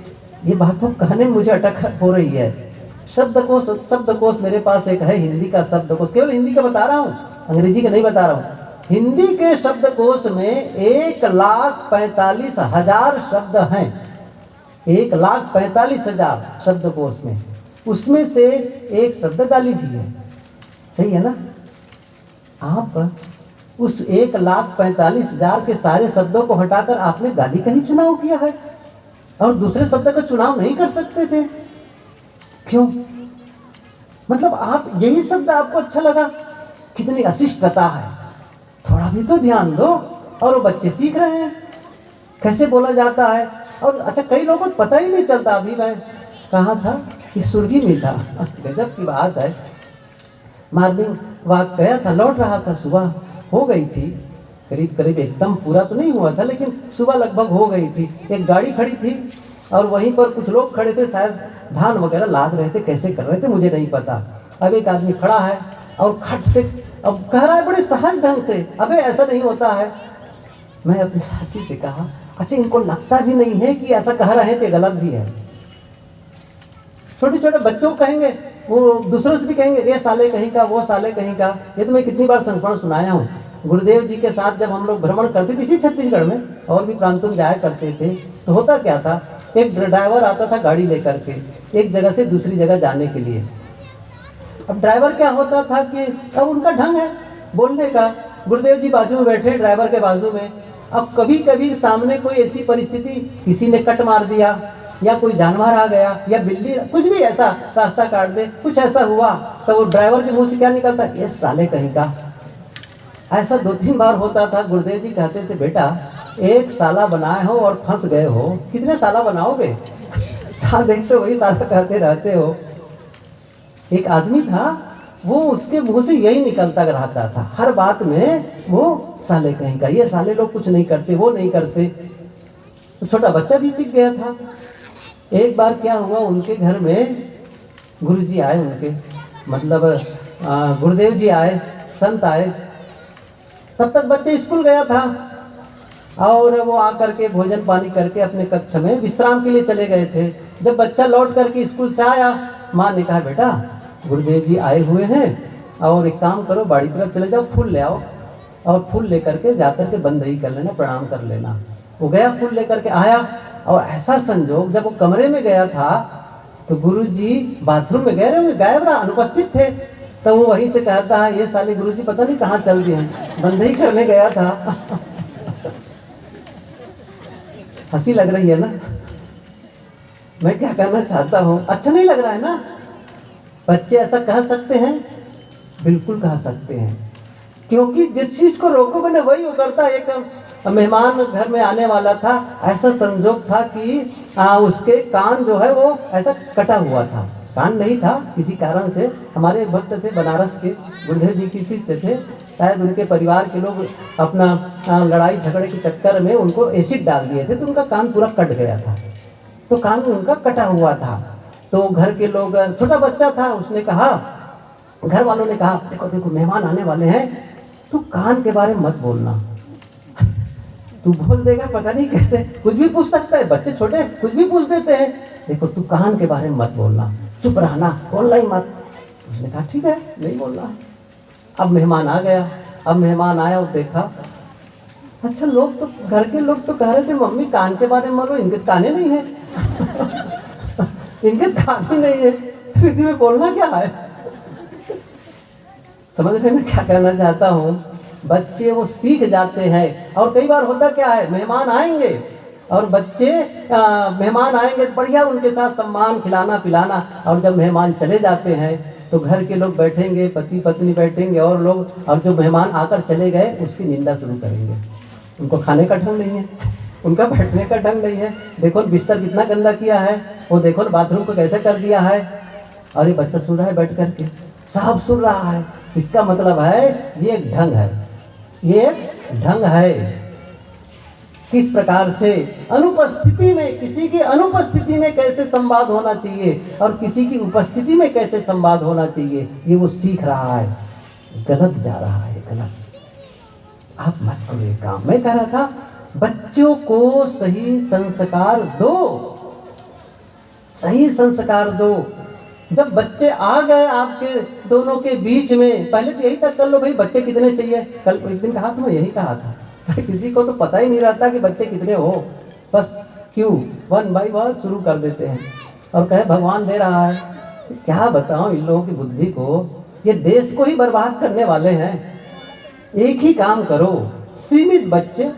ये बात तो कहने में मुझे अटक हो रही है। शब्दकोश मेरे पास एक है, हिंदी का शब्दकोश, केवल हिंदी का बता रहा हूँ, अंग्रेजी का नहीं बता रहा हूँ। हिंदी के शब्दकोश में 1,45,000 शब्द हैं, 1,45,000 शब्दकोश में, उसमें से एक शब्द गाली भी है। सही है ना? आप उस 1,45,000 के सारे शब्दों को हटाकर आपने गाली का ही चुनाव किया है और दूसरे शब्द का चुनाव नहीं कर सकते थे। क्यों? मतलब आप यही शब्द आपको अच्छा लगा, कितनी अशिष्टता है, थोड़ा भी तो ध्यान दो। और वो बच्चे सीख रहे हैं कैसे बोला जाता है। और अच्छा, कई लोगों को पता ही नहीं चलता। अभी मैं कहाँ था, इस सुर्गी में था, गजब की बात है। मॉर्निंग वॉक गया था, लौट रहा था, सुबह हो गई थी, करीब करीब एकदम पूरा तो नहीं हुआ था लेकिन सुबह लगभग हो गई थी। एक गाड़ी खड़ी थी और वहीं पर कुछ लोग खड़े थे, शायद धान वगैरह लाद रहे थे, कैसे कर रहे थे मुझे नहीं पता। अब एक आदमी खड़ा है और खट से अब कह रहा है बड़े सहज ढंग से, अबे ऐसा नहीं होता है। मैं अपने साथी से कहा, अच्छा इनको लगता भी नहीं है कि ऐसा कह रहे हैं तो गलत भी है। छोटे छोटे बच्चों को कहेंगे, वो दूसरों से भी कहेंगे, ये साले कहीं का, वो साले कहीं का। ये तो मैं कितनी बार संस्मरण सुनाया हूँ। गुरुदेव जी के साथ जब हम लोग भ्रमण करते थे इसी छत्तीसगढ़ में, और भी प्रांतों में जाया करते थे, तो होता क्या था, एक ड्राइवर आता था गाड़ी लेकर के एक जगह से दूसरी जगह जाने के लिए। अब ड्राइवर क्या होता था कि अब उनका ढंग है बोलने का, गुरुदेव जी बाजू में बैठे, ड्राइवर के बाजू में। अब कभी कभी सामने कोई ऐसी परिस्थिति, किसी ने कट मार दिया या कोई जानवर आ गया या बिल्ली, कुछ भी ऐसा रास्ता काट दे, कुछ ऐसा हुआ, तो वो ड्राइवर के मुंह से क्या निकलता, ये साले कहीं का। ऐसा 2-3 बार होता था। गुरुदेव जी कहते थे, बेटा एक साला बनाए हो और फंस गए हो, कितने साला बनाओगे, जहाँ देखते हो वही साला कहते रहते हो। एक आदमी था, वो उसके मुंह से यही निकलता रहता था हर बात में, वो साले कहीं का, ये साले लोग कुछ नहीं करते, वो नहीं करते। तो छोटा बच्चा भी सीख गया था। एक बार क्या हुआ, उनके घर में गुरुजी आए, उनके मतलब गुरुदेव जी आए, संत आए। तब तक बच्चे स्कूल गया था और वो आकर के भोजन पानी करके अपने कक्ष में विश्राम के लिए चले गए थे। जब बच्चा लौट करके स्कूल से आया, माँ ने कहा, बेटा गुरुदेव जी आए हुए हैं और एक काम करो, बाड़ी तरफ चले जाओ, फूल ले आओ और फूल लेकर के जाकर के बंदगी कर लेना, प्रणाम कर लेना। वो गया, फूल लेकर के आया और ऐसा संजोग, जब वो कमरे में गया था तो गुरुजी बाथरूम में गए रहे, गायब रहा, अनुपस्थित थे। तो वो वहीं से कहता है, ये साले गुरुजी पता नहीं कहाँ चल दिए हैं, बंदगी करने गया था। हंसी लग रही है ना? मैं क्या कहना चाहता हूँ, अच्छा नहीं लग रहा है ना? बच्चे ऐसा कह सकते हैं, बिल्कुल कह सकते हैं, क्योंकि जिस चीज को रोकोगे ना वही वो करता है। एक मेहमान घर में आने वाला था, ऐसा संजोग था कि उसके कान जो है वो ऐसा कटा हुआ था, कान नहीं था किसी कारण से। हमारे एक भक्त थे बनारस के, गुरुदेव जी की शिष्य थे, शायद उनके परिवार के लोग अपना लड़ाई झगड़े के चक्कर में उनको एसिड डाल दिए थे, तो उनका कान पूरा कट गया था, तो कान उनका कटा हुआ था। तो घर के लोग, छोटा बच्चा था, उसने कहा, घर वालों ने कहा, देखो देखो मेहमान आने वाले हैं, तू कान के बारे में मत बोलना। तू बोल देगा पता नहीं कैसे, कुछ भी पूछ सकता है, बच्चे छोटे कुछ भी पूछ देते हैं। देखो तू कान के बारे में मत बोलना, चुप रहना, बोलना ही मत। उसने कहा ठीक है, नहीं बोलना। अब मेहमान आ गया, अब मेहमान आया और देखा, अच्छा लोग तो, घर के लोग तो कह रहे थे मम्मी कान के बारे में बोलो, इनके काने नहीं है। इनके कान ही नहीं है, फिर में बोलना क्या है? समझ रहे मैं क्या कहना चाहता हूँ? बच्चे वो सीख जाते हैं। और कई बार होता क्या है, मेहमान आएंगे और बच्चे मेहमान आएंगे, बढ़िया उनके साथ सम्मान, खिलाना पिलाना, और जब मेहमान चले जाते हैं तो घर के लोग बैठेंगे, पति पत्नी बैठेंगे और लोग, और जो मेहमान आकर चले गए उसकी निंदा शुरू करेंगे, उनको खाने का ढंग नहीं है, उनका बैठने का ढंग नहीं है, देखो बिस्तर कितना गंदा किया है, वो देखो बाथरूम को कैसे कर दिया है। और ये बच्चा सुन रहा है बैठ करके, साहब सुन रहा है। इसका मतलब है ये एक ढंग है, ये एक ढंग है। किस प्रकार से अनुपस्थिति में, किसी की अनुपस्थिति में कैसे संवाद होना चाहिए और किसी की उपस्थिति में कैसे संवाद होना चाहिए, ये वो सीख रहा है। गलत जा रहा है, गलत। आप मत करो ये काम। मैं कह रहा था बच्चों को सही संस्कार दो, सही संस्कार दो। जब बच्चे आ गए आपके दोनों के बीच में, पहले तो यही तक कर लो भाई बच्चे कितने चाहिए। कल एक दिन कहा था, मैं यही कहा था, किसी को तो पता ही नहीं रहता कि बच्चे कितने हो, बस क्यों 1 बाई 1 शुरू कर देते हैं और कहे भगवान दे रहा है। क्या बताऊं इन लोगों की बुद्धि को, ये देश को ही बर्बाद करने वाले हैं। एक ही काम करो, सीमित बच्चे,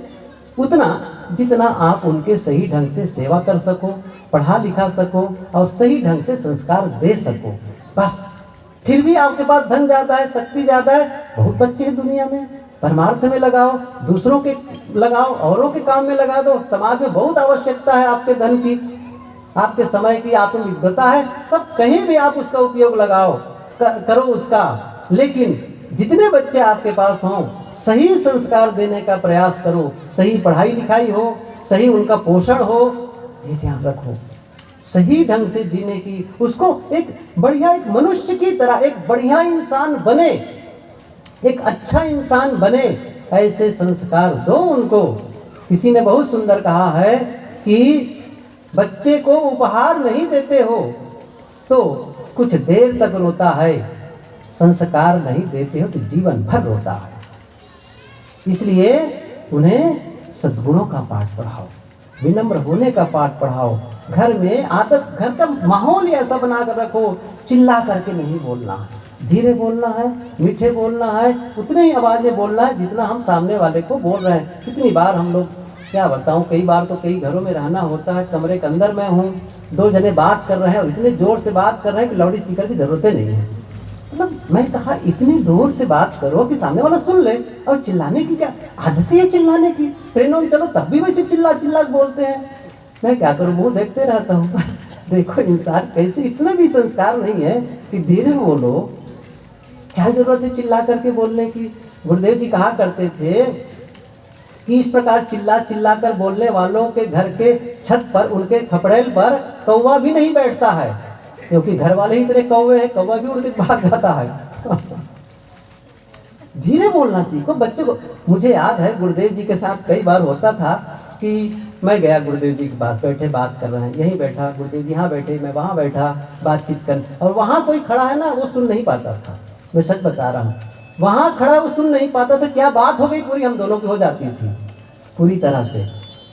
उतना जितना आप उनके सही ढंग से सेवा कर सको, पढ़ा लिखा सको और सही ढंग से संस्कार दे सको, बस। फिर भी आपके पास धन ज़्यादा है, शक्ति ज़्यादा है, बहुत बच्चे हैं दुनिया में, परमार्थ में लगाओ, दूसरों के लगाओ, औरों के काम में लगा दो। समाज में बहुत आवश्यकता है आपके धन की, आपके समय की, आप में विद्वता है, सब कहीं भी आप उसका उपयोग लगाओ, करो उसका। लेकिन जितने बच्चे आपके पास हों, सही संस्कार देने का प्रयास करो, सही पढ़ाई लिखाई हो, सही उनका पोषण हो, ये ध्यान रखो। सही ढंग से जीने की, उसको एक बढ़िया, एक मनुष्य की तरह एक बढ़िया इंसान बने, एक अच्छा इंसान बने, ऐसे संस्कार दो उनको। किसी ने बहुत सुंदर कहा है कि बच्चे को उपहार नहीं देते हो तो कुछ देर तक रोता है, संस्कार नहीं देते हो तो जीवन भर रोता है। इसलिए उन्हें सद्गुणों का पाठ पढ़ाओ, विनम्र होने का पाठ पढ़ाओ। घर में आदत, घर का माहौल ऐसा बना कर रखो, चिल्ला करके नहीं बोलना है, धीरे बोलना है, मीठे बोलना है, उतने ही आवाज़ें बोलना है जितना हम सामने वाले को बोल रहे हैं। कितनी बार हम लोग, क्या बताऊं, कई बार तो कई घरों में रहना होता है, कमरे के अंदर मैं हूँ, 2 जने बात कर रहे हैं और इतने ज़ोर से बात कर रहे हैं कि लाउड स्पीकर की ज़रूरत नहीं है। मतलब मैं कहा इतनी दूर से बात करो कि सामने वाला सुन ले, और चिल्लाने की क्या आदत है, चिल्लाने की। ट्रेनों में चलो तब भी वैसे चिल्ला चिल्ला बोलते हैं। मैं क्या करूँ, वो देखते रहता हूँ। देखो इंसान कैसे, इतना भी संस्कार नहीं है कि धीरे बोलो, क्या जरूरत है चिल्ला करके बोलने की। गुरुदेव जी कहा करते थे कि इस प्रकार चिल्ला चिल्ला कर बोलने वालों के घर के छत पर, उनके खपड़ेल पर कौवा भी नहीं बैठता है, क्योंकि घर वाले ही इतने कौवे हैं, कौवा भी उड़ के भाग जाता है। धीरे बोलना सीखो बच्चे को। मुझे याद है गुरुदेव जी के साथ कई बार होता था कि मैं गया गुरुदेव जी के पास, बैठे बात कर रहे हैं, यहीं बैठा, गुरुदेव जी यहाँ बैठे, मैं वहाँ बैठा, बातचीत कर, और वहाँ कोई खड़ा है ना, वो सुन नहीं पाता था। मैं सच बता रहा हूँ, वहाँ खड़ा वो सुन नहीं पाता था। क्या बात हो गई पूरी हम दोनों की हो जाती थी पूरी तरह से।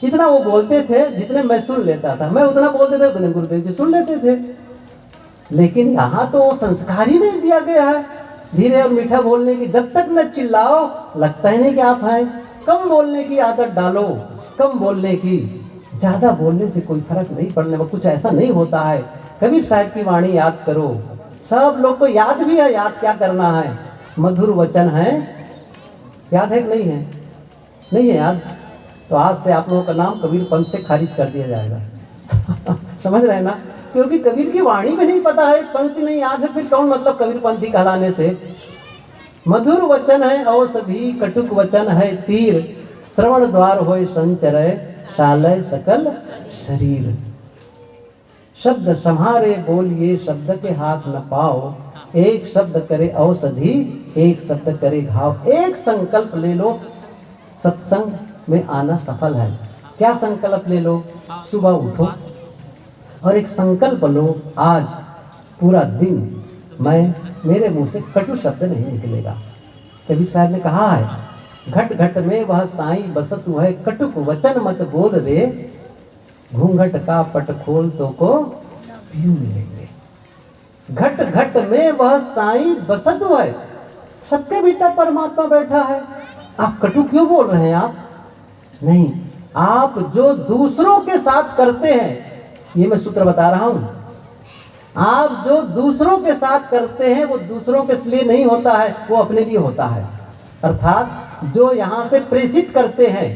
जितना वो बोलते थे, जितने मैं सुन लेता था, मैं उतना बोलते थे उतने गुरुदेव जी सुन लेते थे। लेकिन यहाँ तो वो संस्कार ही नहीं दिया गया है धीरे और मीठा बोलने की। जब तक न चिल्लाओ लगता ही नहीं कि आप हैं। कम बोलने की आदत डालो, कम बोलने की। ज़्यादा बोलने से कोई फर्क नहीं पड़ने वाला, कुछ ऐसा नहीं होता है। कबीर साहब की वाणी याद करो, सब लोग को याद भी है, याद क्या करना है, मधुर वचन है, याद है कि नहीं है? नहीं है याद, तो आज से आप लोगों का नाम कबीर पंथ से खारिज कर दिया जाएगा। समझ रहे हैं ना? क्योंकि कबीर की वाणी में नहीं पता है, पंक्ति नहीं याद है, फिर कौन मतलब कबीर पंथी कहलाने से। मधुर वचन है औषधि, कटुक वचन है तीर, श्रवण द्वार होय संचरय, शालय सकल शरीर। शब्द संहारे बोलिए, शब्द के हाथ न पाओ, एक शब्द करे औषधि, एक शब्द करे घाव। एक संकल्प ले लो, सत्संग में आना सफल है। क्या संकल्प ले लो? सुबह उठो और एक संकल्प लो, आज पूरा दिन मेरे मुंह से कटु शब्द नहीं निकलेगा। कबीर साहब ने कहा है, घट घट में वह साईं बसत है, कटुक वचन मत बोल रे, घूंघट का पट खोल तो को पीऊ मिलेंगे। घट घट में वह साईं बसत है, सबके भीतर परमात्मा बैठा है। आप कटु क्यों बोल रहे हैं? आप नहीं, आप जो दूसरों के साथ करते हैं, ये मैं सूत्र बता रहा हूं, आप जो दूसरों के साथ करते हैं वो दूसरों के लिए नहीं होता है, वो अपने लिए होता है। अर्थात जो यहां से प्रेषित करते हैं,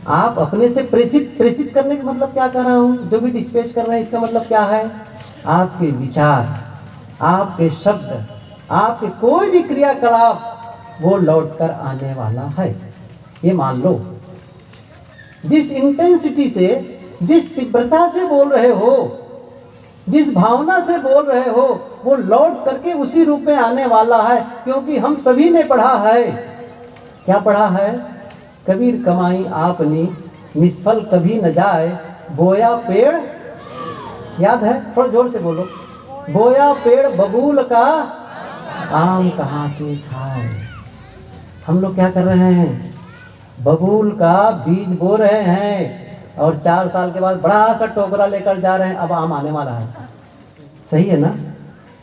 आप अपने से प्रेषित प्रेषित करने का मतलब क्या कर रहा हूँ, जो भी डिस्पैच कर रहे हैं इसका मतलब क्या है, आपके विचार, आपके शब्द, आपके कोई भी क्रियाकलाप वो लौट कर आने वाला है। ये मान लो, जिस इंटेंसिटी से, जिस तीव्रता से बोल रहे हो, जिस भावना से बोल रहे हो, वो लौट करके उसी रूप में आने वाला है। क्योंकि हम सभी ने पढ़ा है, क्या पढ़ा है, कबीर कमाई आपनी निष्फल कभी न जाए, बोया पेड़, याद है, थोड़ा जोर से बोलो, बोया पेड़ बबूल का आम कहाँ से खाए। हम लोग क्या कर रहे हैं, बबूल का बीज बो रहे हैं और 4 साल के बाद बड़ा सा टोकरा लेकर जा रहे हैं, अब आम आने वाला है। सही है ना?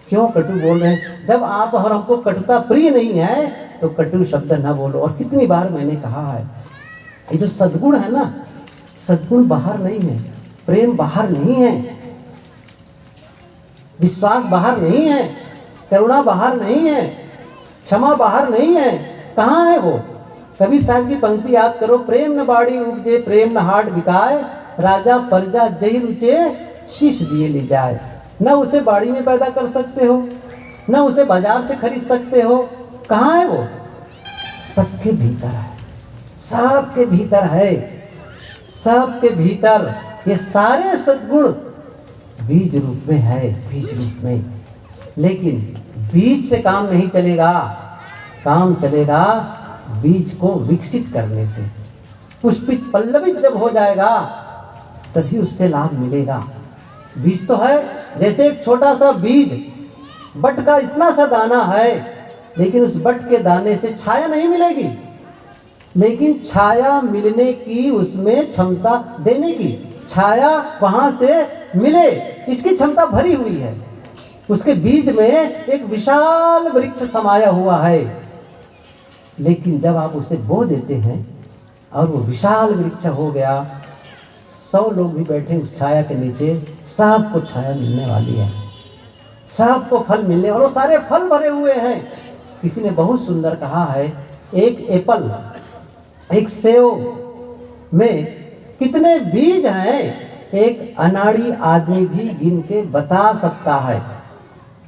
क्यों कटु बोल रहे हैं? जब आप और हमको कटुता प्रिय नहीं है तो कटु शब्द न बोलो। और कितनी बार मैंने कहा है, ये जो सद्गुण है ना, सद्गुण बाहर नहीं है, प्रेम बाहर नहीं है, विश्वास बाहर नहीं है, करुणा बाहर नहीं है, क्षमा बाहर नहीं है। कहाँ है वो? कबीर साहब की पंक्ति याद करो, प्रेम न बाड़ी उपजे प्रेम न हाट बिकाए, राजा प्रजा जही रुचे शीश दिए ले जाए। न उसे बाड़ी में पैदा कर सकते हो, न उसे बाजार से खरीद सकते हो। कहाँ है वो? सबके भीतर है, सबके भीतर है, सबके भीतर। ये सारे सद्गुण बीज रूप में है, बीज रूप में। लेकिन बीज से काम नहीं चलेगा, काम चलेगा बीज को विकसित करने से। पुष्पित पल्लवित जब हो जाएगा तभी उससे लाभ मिलेगा। बीज तो है, जैसे एक छोटा सा बीज, बट का इतना सा दाना है, लेकिन उस बट के दाने से छाया नहीं मिलेगी, लेकिन छाया मिलने की उसमें क्षमता, देने की छाया वहां से मिले, इसकी क्षमता भरी हुई है। उसके बीज में एक विशाल वृक्ष समाया हुआ है। लेकिन जब आप उसे बो देते हैं और वो विशाल वृक्ष हो गया, 100 लोग भी बैठे उस छाया के नीचे, सबको छाया मिलने वाली है, सबको फल मिलने, और वो सारे फल भरे हुए हैं। किसी ने बहुत सुंदर कहा है, एक एप्पल, एक सेव में कितने बीज हैं, एक अनाड़ी आदमी भी गिन के बता सकता है।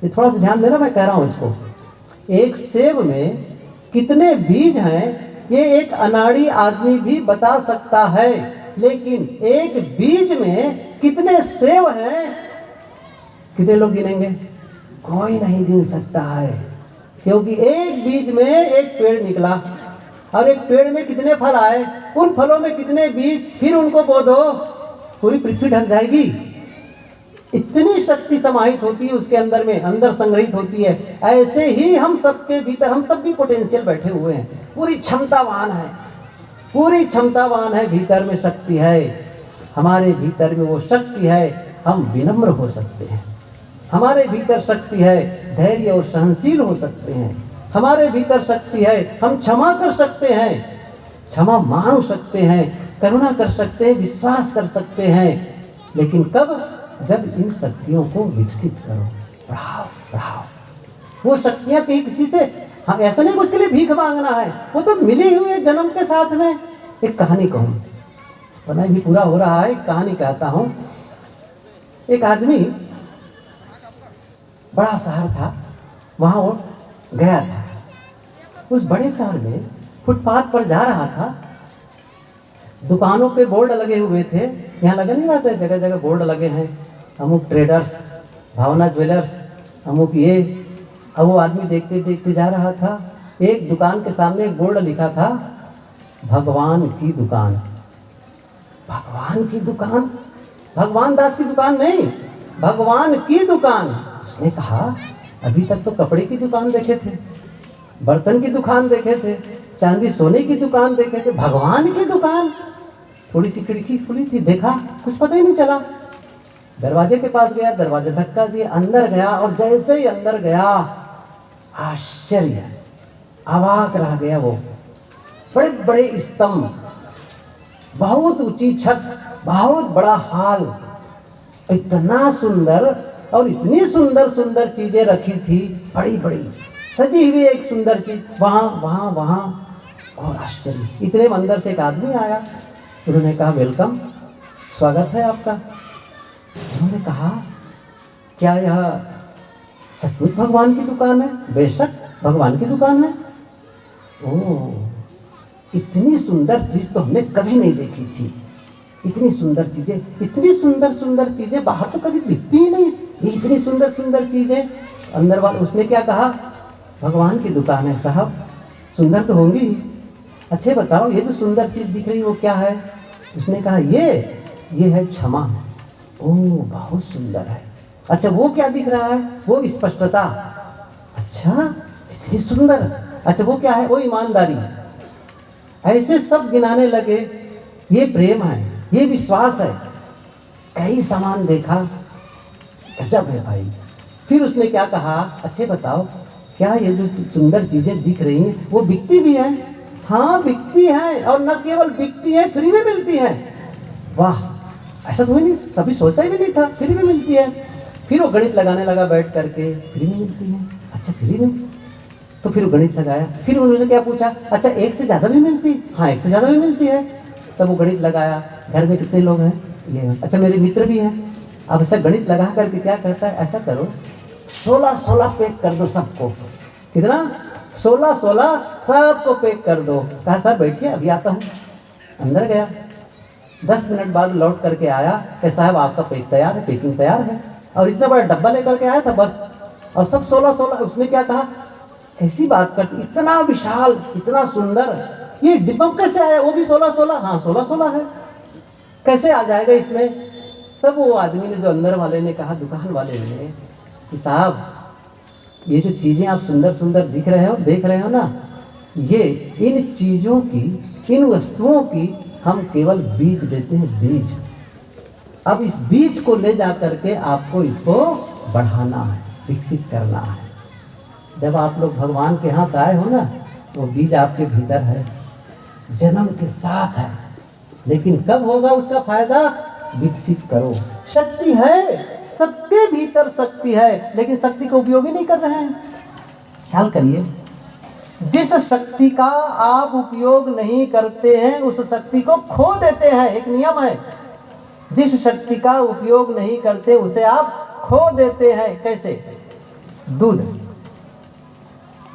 ये थोड़ा सा ध्यान देना, मैं कह रहा हूं इसको। एक सेब में कितने बीज हैं, ये एक अनाड़ी आदमी भी बता सकता है। लेकिन एक बीज में कितने सेब हैं, कितने लोग गिनेंगे? कोई नहीं गिन सकता है। क्योंकि एक बीज में एक पेड़ निकला, और एक पेड़ में कितने फल आए, उन फलों में कितने बीज, फिर उनको बो दो, पूरी पृथ्वी ढक जाएगी। इतनी शक्ति समाहित होती है उसके अंदर में, अंदर संग्रहित होती है। ऐसे ही हम सबके भीतर, हम सब भी पोटेंशियल बैठे हुए हैं, पूरी क्षमतावान है, पूरी क्षमतावान है, भीतर में शक्ति है। हमारे भीतर में वो शक्ति है, हम विनम्र हो सकते हैं। हमारे भीतर शक्ति है, धैर्य और सहनशील हो सकते हैं। हमारे भीतर शक्ति है, हम क्षमा कर सकते हैं, क्षमा मांग सकते हैं, करुणा कर सकते हैं, विश्वास कर सकते हैं। लेकिन कब? जब इन शक्तियों को विकसित करो, बढ़ाओ बढ़ाओ। वो शक्तियां कहीं किसी से, हम ऐसा नहीं उसके लिए भीख मांगना है, वो तो मिली हुई है जन्म के साथ में। एक कहानी कहूँ, समय भी पूरा हो रहा है, एक कहानी कहता हूँ। एक आदमी, बड़ा शहर था, वहाँ वो गया था। उस बड़े शहर में फुटपाथ पर जा रहा था, दुकानों पे बोर्ड लगे हुए थे। यहाँ लगा नहीं रहता है, जगह जगह बोर्ड लगे हैं, अमुक ट्रेडर्स, भावना ज्वेलर्स, अमुक ये। अब वो आदमी देखते देखते जा रहा था, एक दुकान के सामने एक बोर्ड लिखा था, भगवान की दुकान। भगवान की दुकान, भगवान दास की दुकान नहीं, भगवान की दुकान। उसने कहा, अभी तक तो कपड़े की दुकान देखे थे, बर्तन की दुकान देखे थे, चांदी सोने की दुकान देखे थे, भगवान की दुकान। थोड़ी सी खिड़की खुली थी, देखा, कुछ पता ही नहीं चला। दरवाजे के पास गया, दरवाजा धक्का दिया, अंदर गया, और जैसे ही अंदर गया, आश्चर्य, अवाक रह गया। वो बड़े बड़े स्तंभ, बहुत ऊंची छत, बहुत बड़ा हॉल, इतना सुंदर, और इतनी सुंदर सुंदर चीजें रखी थी, बड़ी बड़ी सजी हुई एक सुंदर चीज, वहां वहां वहां। और आश्चर्य, इतने में अंदर से एक आदमी आया, उन्होंने कहा वेलकम, स्वागत है आपका। उन्होंने कहा क्या यह सचमुच भगवान की दुकान है? बेशक भगवान की दुकान है। ओह, इतनी सुंदर चीज तो हमने कभी नहीं देखी थी। इतनी सुंदर चीजें, इतनी सुंदर सुंदर चीजें बाहर तो कभी दिखती ही नहीं। ये इतनी सुंदर सुंदर चीजें अंदर वाले, उसने क्या कहा? भगवान की दुकान है साहब, सुंदर तो होंगी। अच्छे बताओ ये जो सुंदर चीज दिख रही है वो क्या है? उसने कहा ये है क्षमा। ओह, बहुत सुंदर है। अच्छा वो क्या दिख रहा है? वो स्पष्टता। अच्छा इतनी सुंदर। अच्छा वो क्या है? वो ईमानदारी। ऐसे सब गिनाने लगे। ये प्रेम है, ये विश्वास है। कई सामान देखा, गजब है भाई। फिर उसने क्या कहा? अच्छे बताओ क्या ये जो सुंदर चीजें दिख रही हैं वो बिकती भी हैं? हाँ बिकती हैं, और न केवल बिकती हैं, फ्री में मिलती हैं। वाह, ऐसा तो नहीं, कभी सोचा ही भी नहीं था फ्री में मिलती है। फिर वो गणित लगाने लगा बैठ करके, फ्री में मिलती है। अच्छा फ्री में, तो फिर वो गणित लगाया। फिर उन्होंने क्या पूछा? अच्छा एक से ज़्यादा भी मिलती? हाँ एक से ज़्यादा भी मिलती है। तब वो गणित लगाया, घर में कितने लोग हैं? ये। अच्छा मेरे मित्र भी हैं। अब ऐसा गणित लगा करके क्या करता है? ऐसा करो 16-16 पैक कर दो सबको। कितना? 16-16 सबको पैक कर दो। कहा सर बैठिए अभी आता हूँ। अंदर गया, 10 मिनट बाद लौट करके आया कि साहब आपका पैक तैयार है, पैकिंग तैयार है। और इतना बड़ा डब्बा लेकर के आया था बस, और सब 16-16। उसने क्या कहा? ऐसी बात करती, इतना विशाल, इतना सुंदर, ये डिब्बा कैसे आया? वो भी 16-16? हाँ 16-16 है, कैसे आ जाएगा इसमें? तब वो आदमी ने, जो अंदर वाले ने कहा, दुकान वाले ने, कि साहब ये जो चीज़ें आप सुंदर सुंदर दिख रहे हो, देख रहे हो ना, ये इन चीज़ों की, इन वस्तुओं की हम केवल बीज देते हैं, बीज। अब इस बीज को ले जा करके आपको इसको बढ़ाना है, विकसित करना है। जब आप लोग भगवान के यहाँ से आए हो ना, वो बीज आपके भीतर है, जन्म के साथ है। लेकिन कब होगा उसका फायदा? विकसित करो। शक्ति है, सबके भीतर शक्ति है, लेकिन शक्ति का उपयोग ही नहीं कर रहे हैं। ख्याल करिए, जिस शक्ति का आप उपयोग नहीं करते हैं उस शक्ति को खो देते हैं। एक नियम है, जिस शक्ति का उपयोग नहीं करते उसे आप खो देते हैं। कैसे? दूध,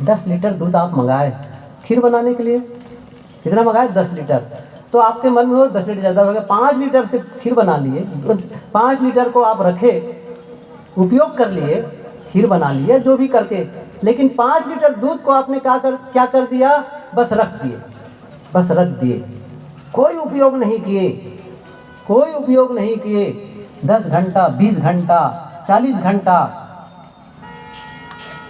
10 लीटर दूध आप मंगाए खीर बनाने के लिए। कितना मंगाए? 10 लीटर। तो आपके मन में हो 10 लीटर ज़्यादा हो गया, 5 लीटर से खीर बना लिए। 5 लीटर को आप रखे, उपयोग कर लिए, खीर बना लिए, जो भी करके। लेकिन 5 लीटर दूध को आपने क्या कर दिया? बस रख दिए, बस रख दिए, कोई उपयोग नहीं किए, कोई उपयोग नहीं किए। 10 घंटा, 20 घंटा, 40 घंटा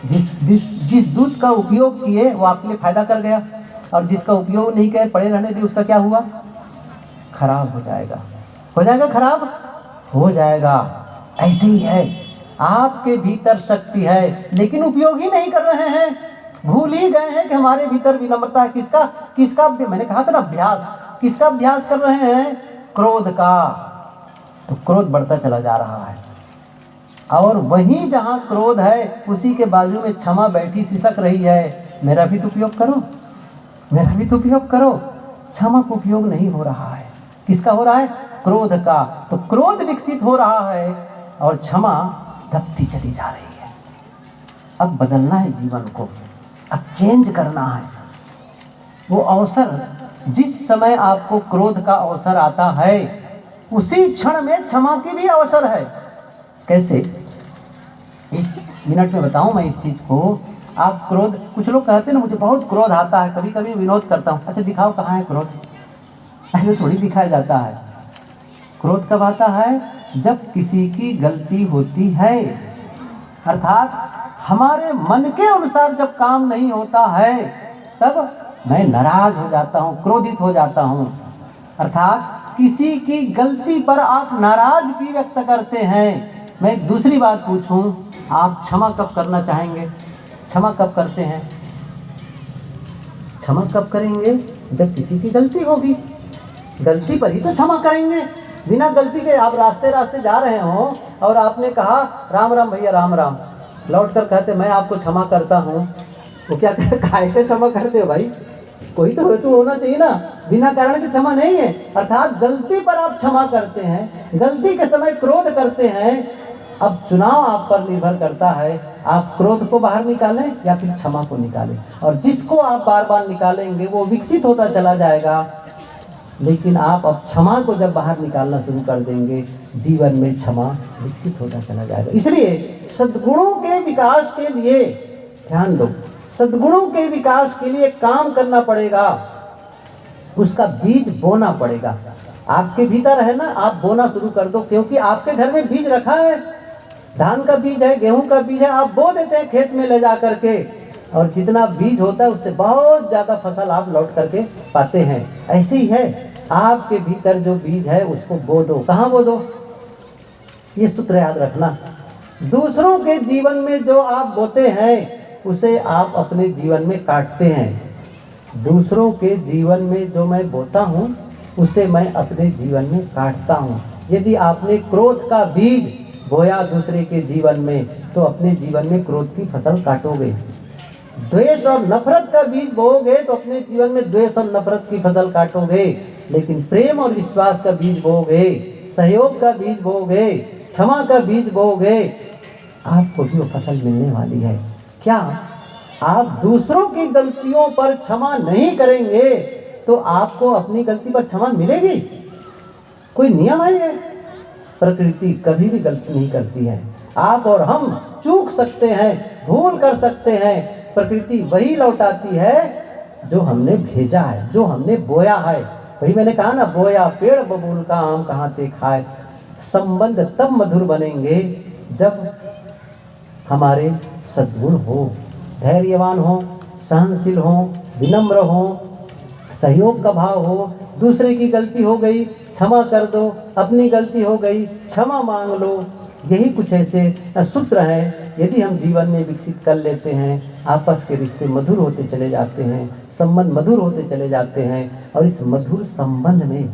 जिस दूध का उपयोग किए वो आपके लिए फायदा कर गया, और जिसका उपयोग नहीं किए, पड़े रहने दिए, उसका क्या हुआ? खराब हो जाएगा। हो जाएगा, खराब हो जाएगा। ऐसे ही है, आपके भीतर शक्ति है लेकिन उपयोग ही नहीं कर रहे हैं। भूल ही गए हैं कि हमारे भीतर विनम्रता है। किसका मैंने कहा था ना, अभ्यास। किसका अभ्यास कर रहे हैं? क्रोध का। तो क्रोध बढ़ता चला जा रहा है, और वहीं जहां क्रोध है उसी के बाजू में क्षमा बैठी सिसक रही है। मेरा भी तो उपयोग करो, मेरा भी तो उपयोग करो। क्षमा का उपयोग नहीं हो रहा है। किसका हो रहा है? क्रोध का। तो क्रोध विकसित हो रहा है और क्षमा दबती चली जा रही है। अब बदलना है जीवन को, अब चेंज करना है। वो अवसर, जिस समय आपको क्रोध का अवसर आता है उसी क्षण में क्षमा की भी अवसर है। कैसे? 1 मिनट में बताऊं मैं इस चीज को। आप क्रोध, कुछ लोग कहते हैं ना मुझे बहुत क्रोध आता है, कभी कभी विनोद करता हूं। अच्छा दिखाओ कहाँ है क्रोध? ऐसे थोड़ी दिखाया जाता है। क्रोध कब आता है? जब किसी की गलती होती है, अर्थात हमारे मन के अनुसार जब काम नहीं होता है, तब मैं नाराज हो जाता हूँ, क्रोधित हो जाता हूँ। अर्थात किसी की गलती पर आप नाराजगी व्यक्त करते हैं। मैं एक दूसरी बात पूछूं, आप क्षमा कब करना चाहेंगे? क्षमा कब करते हैं? क्षमा कब करेंगे? जब किसी की गलती होगी, गलती पर ही तो क्षमा करेंगे। बिना गलती के आप रास्ते रास्ते जा रहे हो और आपने कहा राम राम भैया, राम राम, लौट कर कहते मैं आपको क्षमा करता हूँ। वो क्या काहे के क्षमा करते हो भाई? कोई तो हेतु होना चाहिए ना। बिना कारण के क्षमा नहीं है। अर्थात गलती पर आप क्षमा करते हैं, गलती के समय क्रोध करते हैं। अब चुनाव आप पर निर्भर करता है, आप क्रोध को बाहर निकालें या फिर क्षमा को निकालें। और जिसको आप बार बार निकालेंगे वो विकसित होता चला जाएगा, लेकिन आप अब क्षमा को जब बाहर निकालना शुरू कर देंगे, जीवन में क्षमा विकसित होता चला जाएगा। इसलिए सद्गुणों के विकास के लिए ध्यान दो, सद्गुणों के विकास के लिए काम करना पड़ेगा, उसका बीज बोना पड़ेगा। आपके भीतर है ना, आप बोना शुरू कर दो, क्योंकि आपके घर में बीज रखा है, धान का बीज है, गेहूं का बीज है, आप बो देते हैं खेत में ले जा करके, और जितना बीज होता है उससे बहुत ज्यादा फसल आप लौट करके पाते हैं। ऐसे ही है, आपके भीतर जो बीज है उसको बो दो। कहाँ बो दो? ये सूत्र याद रखना। दूसरों के जीवन में जो आप बोते हैं उसे आप अपने जीवन में काटते हैं। दूसरों के जीवन में जो मैं बोता हूँ उसे मैं अपने जीवन में काटता हूँ। यदि आपने क्रोध का बीज बोया दूसरे के जीवन में तो अपने जीवन में क्रोध की फसल काटोगे। द्वेष और नफरत का बीज बोओगे तो अपने जीवन में द्वेष और नफरत की फसल काटोगे। लेकिन प्रेम और विश्वास का बीज बोओगे, सहयोग का बीज बोओगे, क्षमा का बीज बोओगे, आपको भी वो फसल मिलने वाली है। क्या आप दूसरों की गलतियों पर क्षमा नहीं करेंगे तो आपको अपनी गलती पर क्षमा मिलेगी? कोई नियम है? प्रकृति कभी भी गलती नहीं करती है। आप और हम चूक सकते हैं, भूल कर सकते हैं, प्रकृति वही लौटाती है जो हमने भेजा है, जो हमने बोया है। वही मैंने कहा ना, बोया पेड़ बबूल का आम कहाँ से खाए। संबंध तब मधुर बनेंगे जब हमारे सद्गुण हो, धैर्यवान हो, सहनशील हो, विनम्र हो, सहयोग का भाव हो। दूसरे की गलती हो गई क्षमा कर दो, अपनी गलती हो गई क्षमा मांग लो। यही कुछ ऐसे सूत्र हैं। यदि हम जीवन में विकसित कर लेते हैं, आपस के रिश्ते मधुर होते चले जाते हैं, संबंध मधुर होते चले जाते हैं। और इस मधुर संबंध में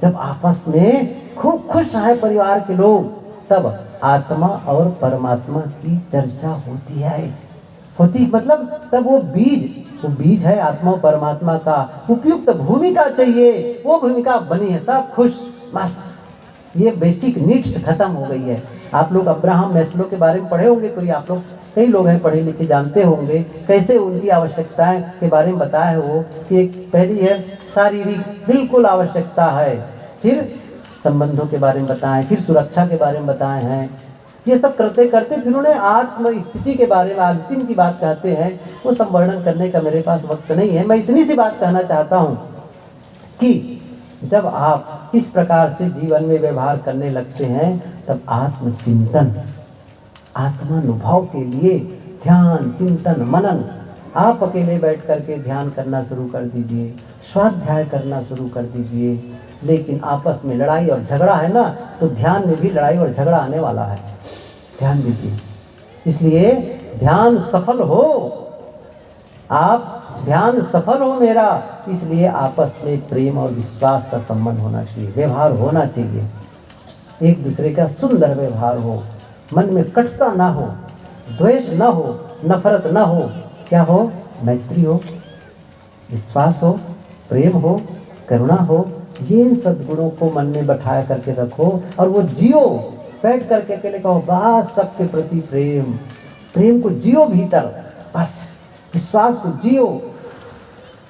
जब आपस में खूब खुश हैं परिवार के लोग, तब आत्मा और परमात्मा की चर्चा होती है। होती मतलब तब वो बीज है आत्मा और परमात्मा का। उपयुक्त भूमिका चाहिए, वो भूमिका बनी है, सब खुश मस्त। ये बेसिक नीड्स खत्म हो गई है। आप लोग अब्राहम मैस्लो के बारे में पढ़े होंगे, कोई आप लोग कई लोग हैं पढ़े लिखे, जानते होंगे कैसे उनकी आवश्यकताएं के बारे में बताया है। वो कि एक पहली है शारीरिक बिल्कुल आवश्यकता है, फिर संबंधों के बारे में बताएं, फिर सुरक्षा के बारे में बताए हैं। ये सब करते करते फिर उन्होंने आत्म स्थिति के बारे में अंतिम की बात कहते हैं। वो सब वर्णन करने का मेरे पास वक्त नहीं है। मैं इतनी सी बात कहना चाहता हूँ कि जब आप इस प्रकार से जीवन में व्यवहार करने लगते हैं तब आत्मचिंतन, आत्मानुभव के लिए ध्यान, चिंतन, मनन, आप अकेले बैठ करके ध्यान करना शुरू कर दीजिए, स्वाध्याय करना शुरू कर दीजिए। लेकिन आपस में लड़ाई और झगड़ा है ना, तो ध्यान में भी लड़ाई और झगड़ा आने वाला है, ध्यान दीजिए। इसलिए ध्यान सफल हो, आप ध्यान सफल हो मेरा, इसलिए आपस में प्रेम और विश्वास का संबंध होना चाहिए, व्यवहार होना चाहिए, एक दूसरे का सुंदर व्यवहार हो, मन में कटुता ना हो, द्वेष ना हो, नफरत ना हो, क्या हो? मैत्री हो, विश्वास हो, प्रेम हो, करुणा हो। ये सद्गुणों को मन में बैठाया करके रखो और वो जियो। बैठ करके अकेले कहो बस सबके प्रति प्रेम, प्रेम को जियो भीतर, बस विश्वास को जियो।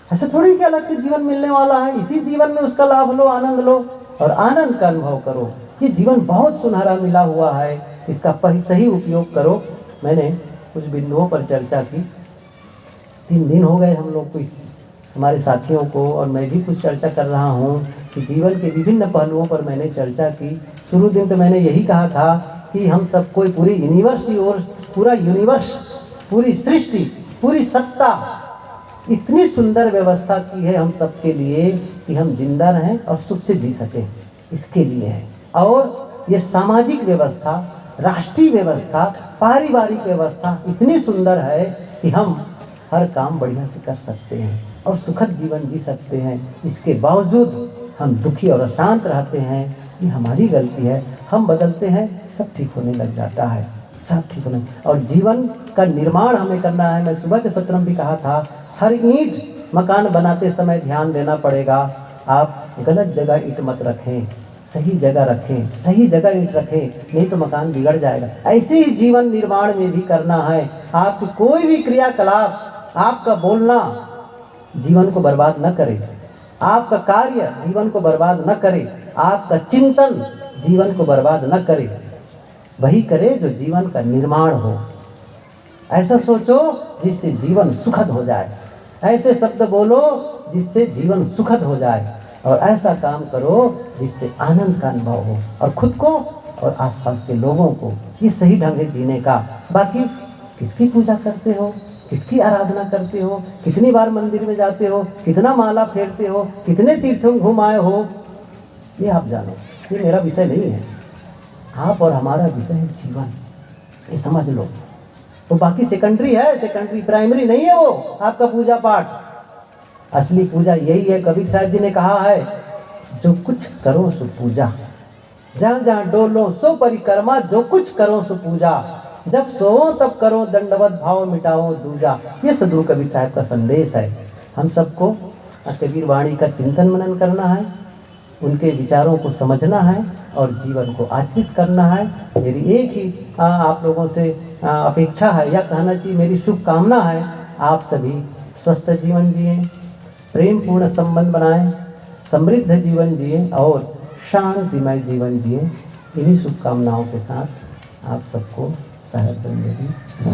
ऐसे थोड़ी कि अलग से जीवन मिलने वाला है, इसी जीवन में उसका लाभ लो, आनंद लो और आनंद का अनुभव करो। ये जीवन बहुत सुनहरा मिला हुआ है, इसका सही उपयोग करो। मैंने कुछ बिंदुओं पर चर्चा की, 3 दिन हो गए हम लोग को, हमारे साथियों को, और मैं भी कुछ चर्चा कर रहा हूँ कि जीवन के विभिन्न पहलुओं पर मैंने चर्चा की। शुरू दिन तो मैंने यही कहा था कि हम सब कोई पूरी यूनिवर्स की ओर, पूरा यूनिवर्स, पूरी सृष्टि, पूरी सत्ता इतनी सुंदर व्यवस्था की है हम सब के लिए कि हम जिंदा रहें और सुख से जी सकें, इसके लिए है। और ये सामाजिक व्यवस्था, राष्ट्रीय व्यवस्था, पारिवारिक व्यवस्था इतनी सुंदर है कि हम हर काम बढ़िया से कर सकते हैं और सुखद जीवन जी सकते हैं। इसके बावजूद हम दुखी और अशांत रहते हैं, ये हमारी गलती है। हम बदलते हैं, सब ठीक होने लग जाता है, सब ठीक होने। और जीवन का निर्माण हमें करना है। मैं सुबह के सत्र में भी कहा था, हर ईंट मकान बनाते समय ध्यान देना पड़ेगा, आप गलत जगह ईंट मत रखें, सही जगह रखें, सही जगह ईंट रखें, नहीं तो मकान बिगड़ जाएगा। ऐसे ही जीवन निर्माण में भी करना है। आपकी कोई भी क्रियाकलाप, आपका बोलना जीवन को बर्बाद न करे, आपका कार्य जीवन को बर्बाद न करे, आपका चिंतन जीवन को बर्बाद न करे। वही करे जो जीवन का निर्माण हो। ऐसा सोचो जिससे जीवन सुखद हो जाए, ऐसे शब्द बोलो जिससे जीवन सुखद हो जाए, और ऐसा काम करो जिससे आनंद का अनुभव हो, और खुद को और आसपास के लोगों को। ये सही ढंग से जीने का। बाकी किसकी पूजा करते हो, किसकी आराधना करते हो, कितनी बार मंदिर में जाते हो, कितना माला फेरते हो, कितने तीर्थों घूम आए हो, ये आप जानो, ये मेरा विषय नहीं है। आप और हमारा विषय है जीवन, ये समझ लो। तो बाकी सेकेंडरी है, सेकेंडरी, प्राइमरी नहीं है वो आपका पूजा पाठ। असली पूजा यही है। कबीर साहब जी ने कहा है, जो कुछ करो सो पूजा, जहाँ जहाँ डोलो सो परिक्रमा, जो कुछ करो सो पूजा, जब सोओ तब करो दंडवत भाव मिटाओ दूजा। ये सदगुरु कबीर साहब का संदेश है। हम सबको कबीर वाणी का चिंतन मनन करना है, उनके विचारों को समझना है और जीवन को आचरित करना है। मेरी एक ही आप लोगों से अपेक्षा है, या कहना चाहिए मेरी शुभकामना है, आप सभी स्वस्थ जीवन जिए, प्रेम पूर्ण संबंध बनाएं, समृद्ध जीवन जिए और शांतिमय जीवन जिए। इन्हीं शुभकामनाओं के साथ आप सबको साहेब बंदगी।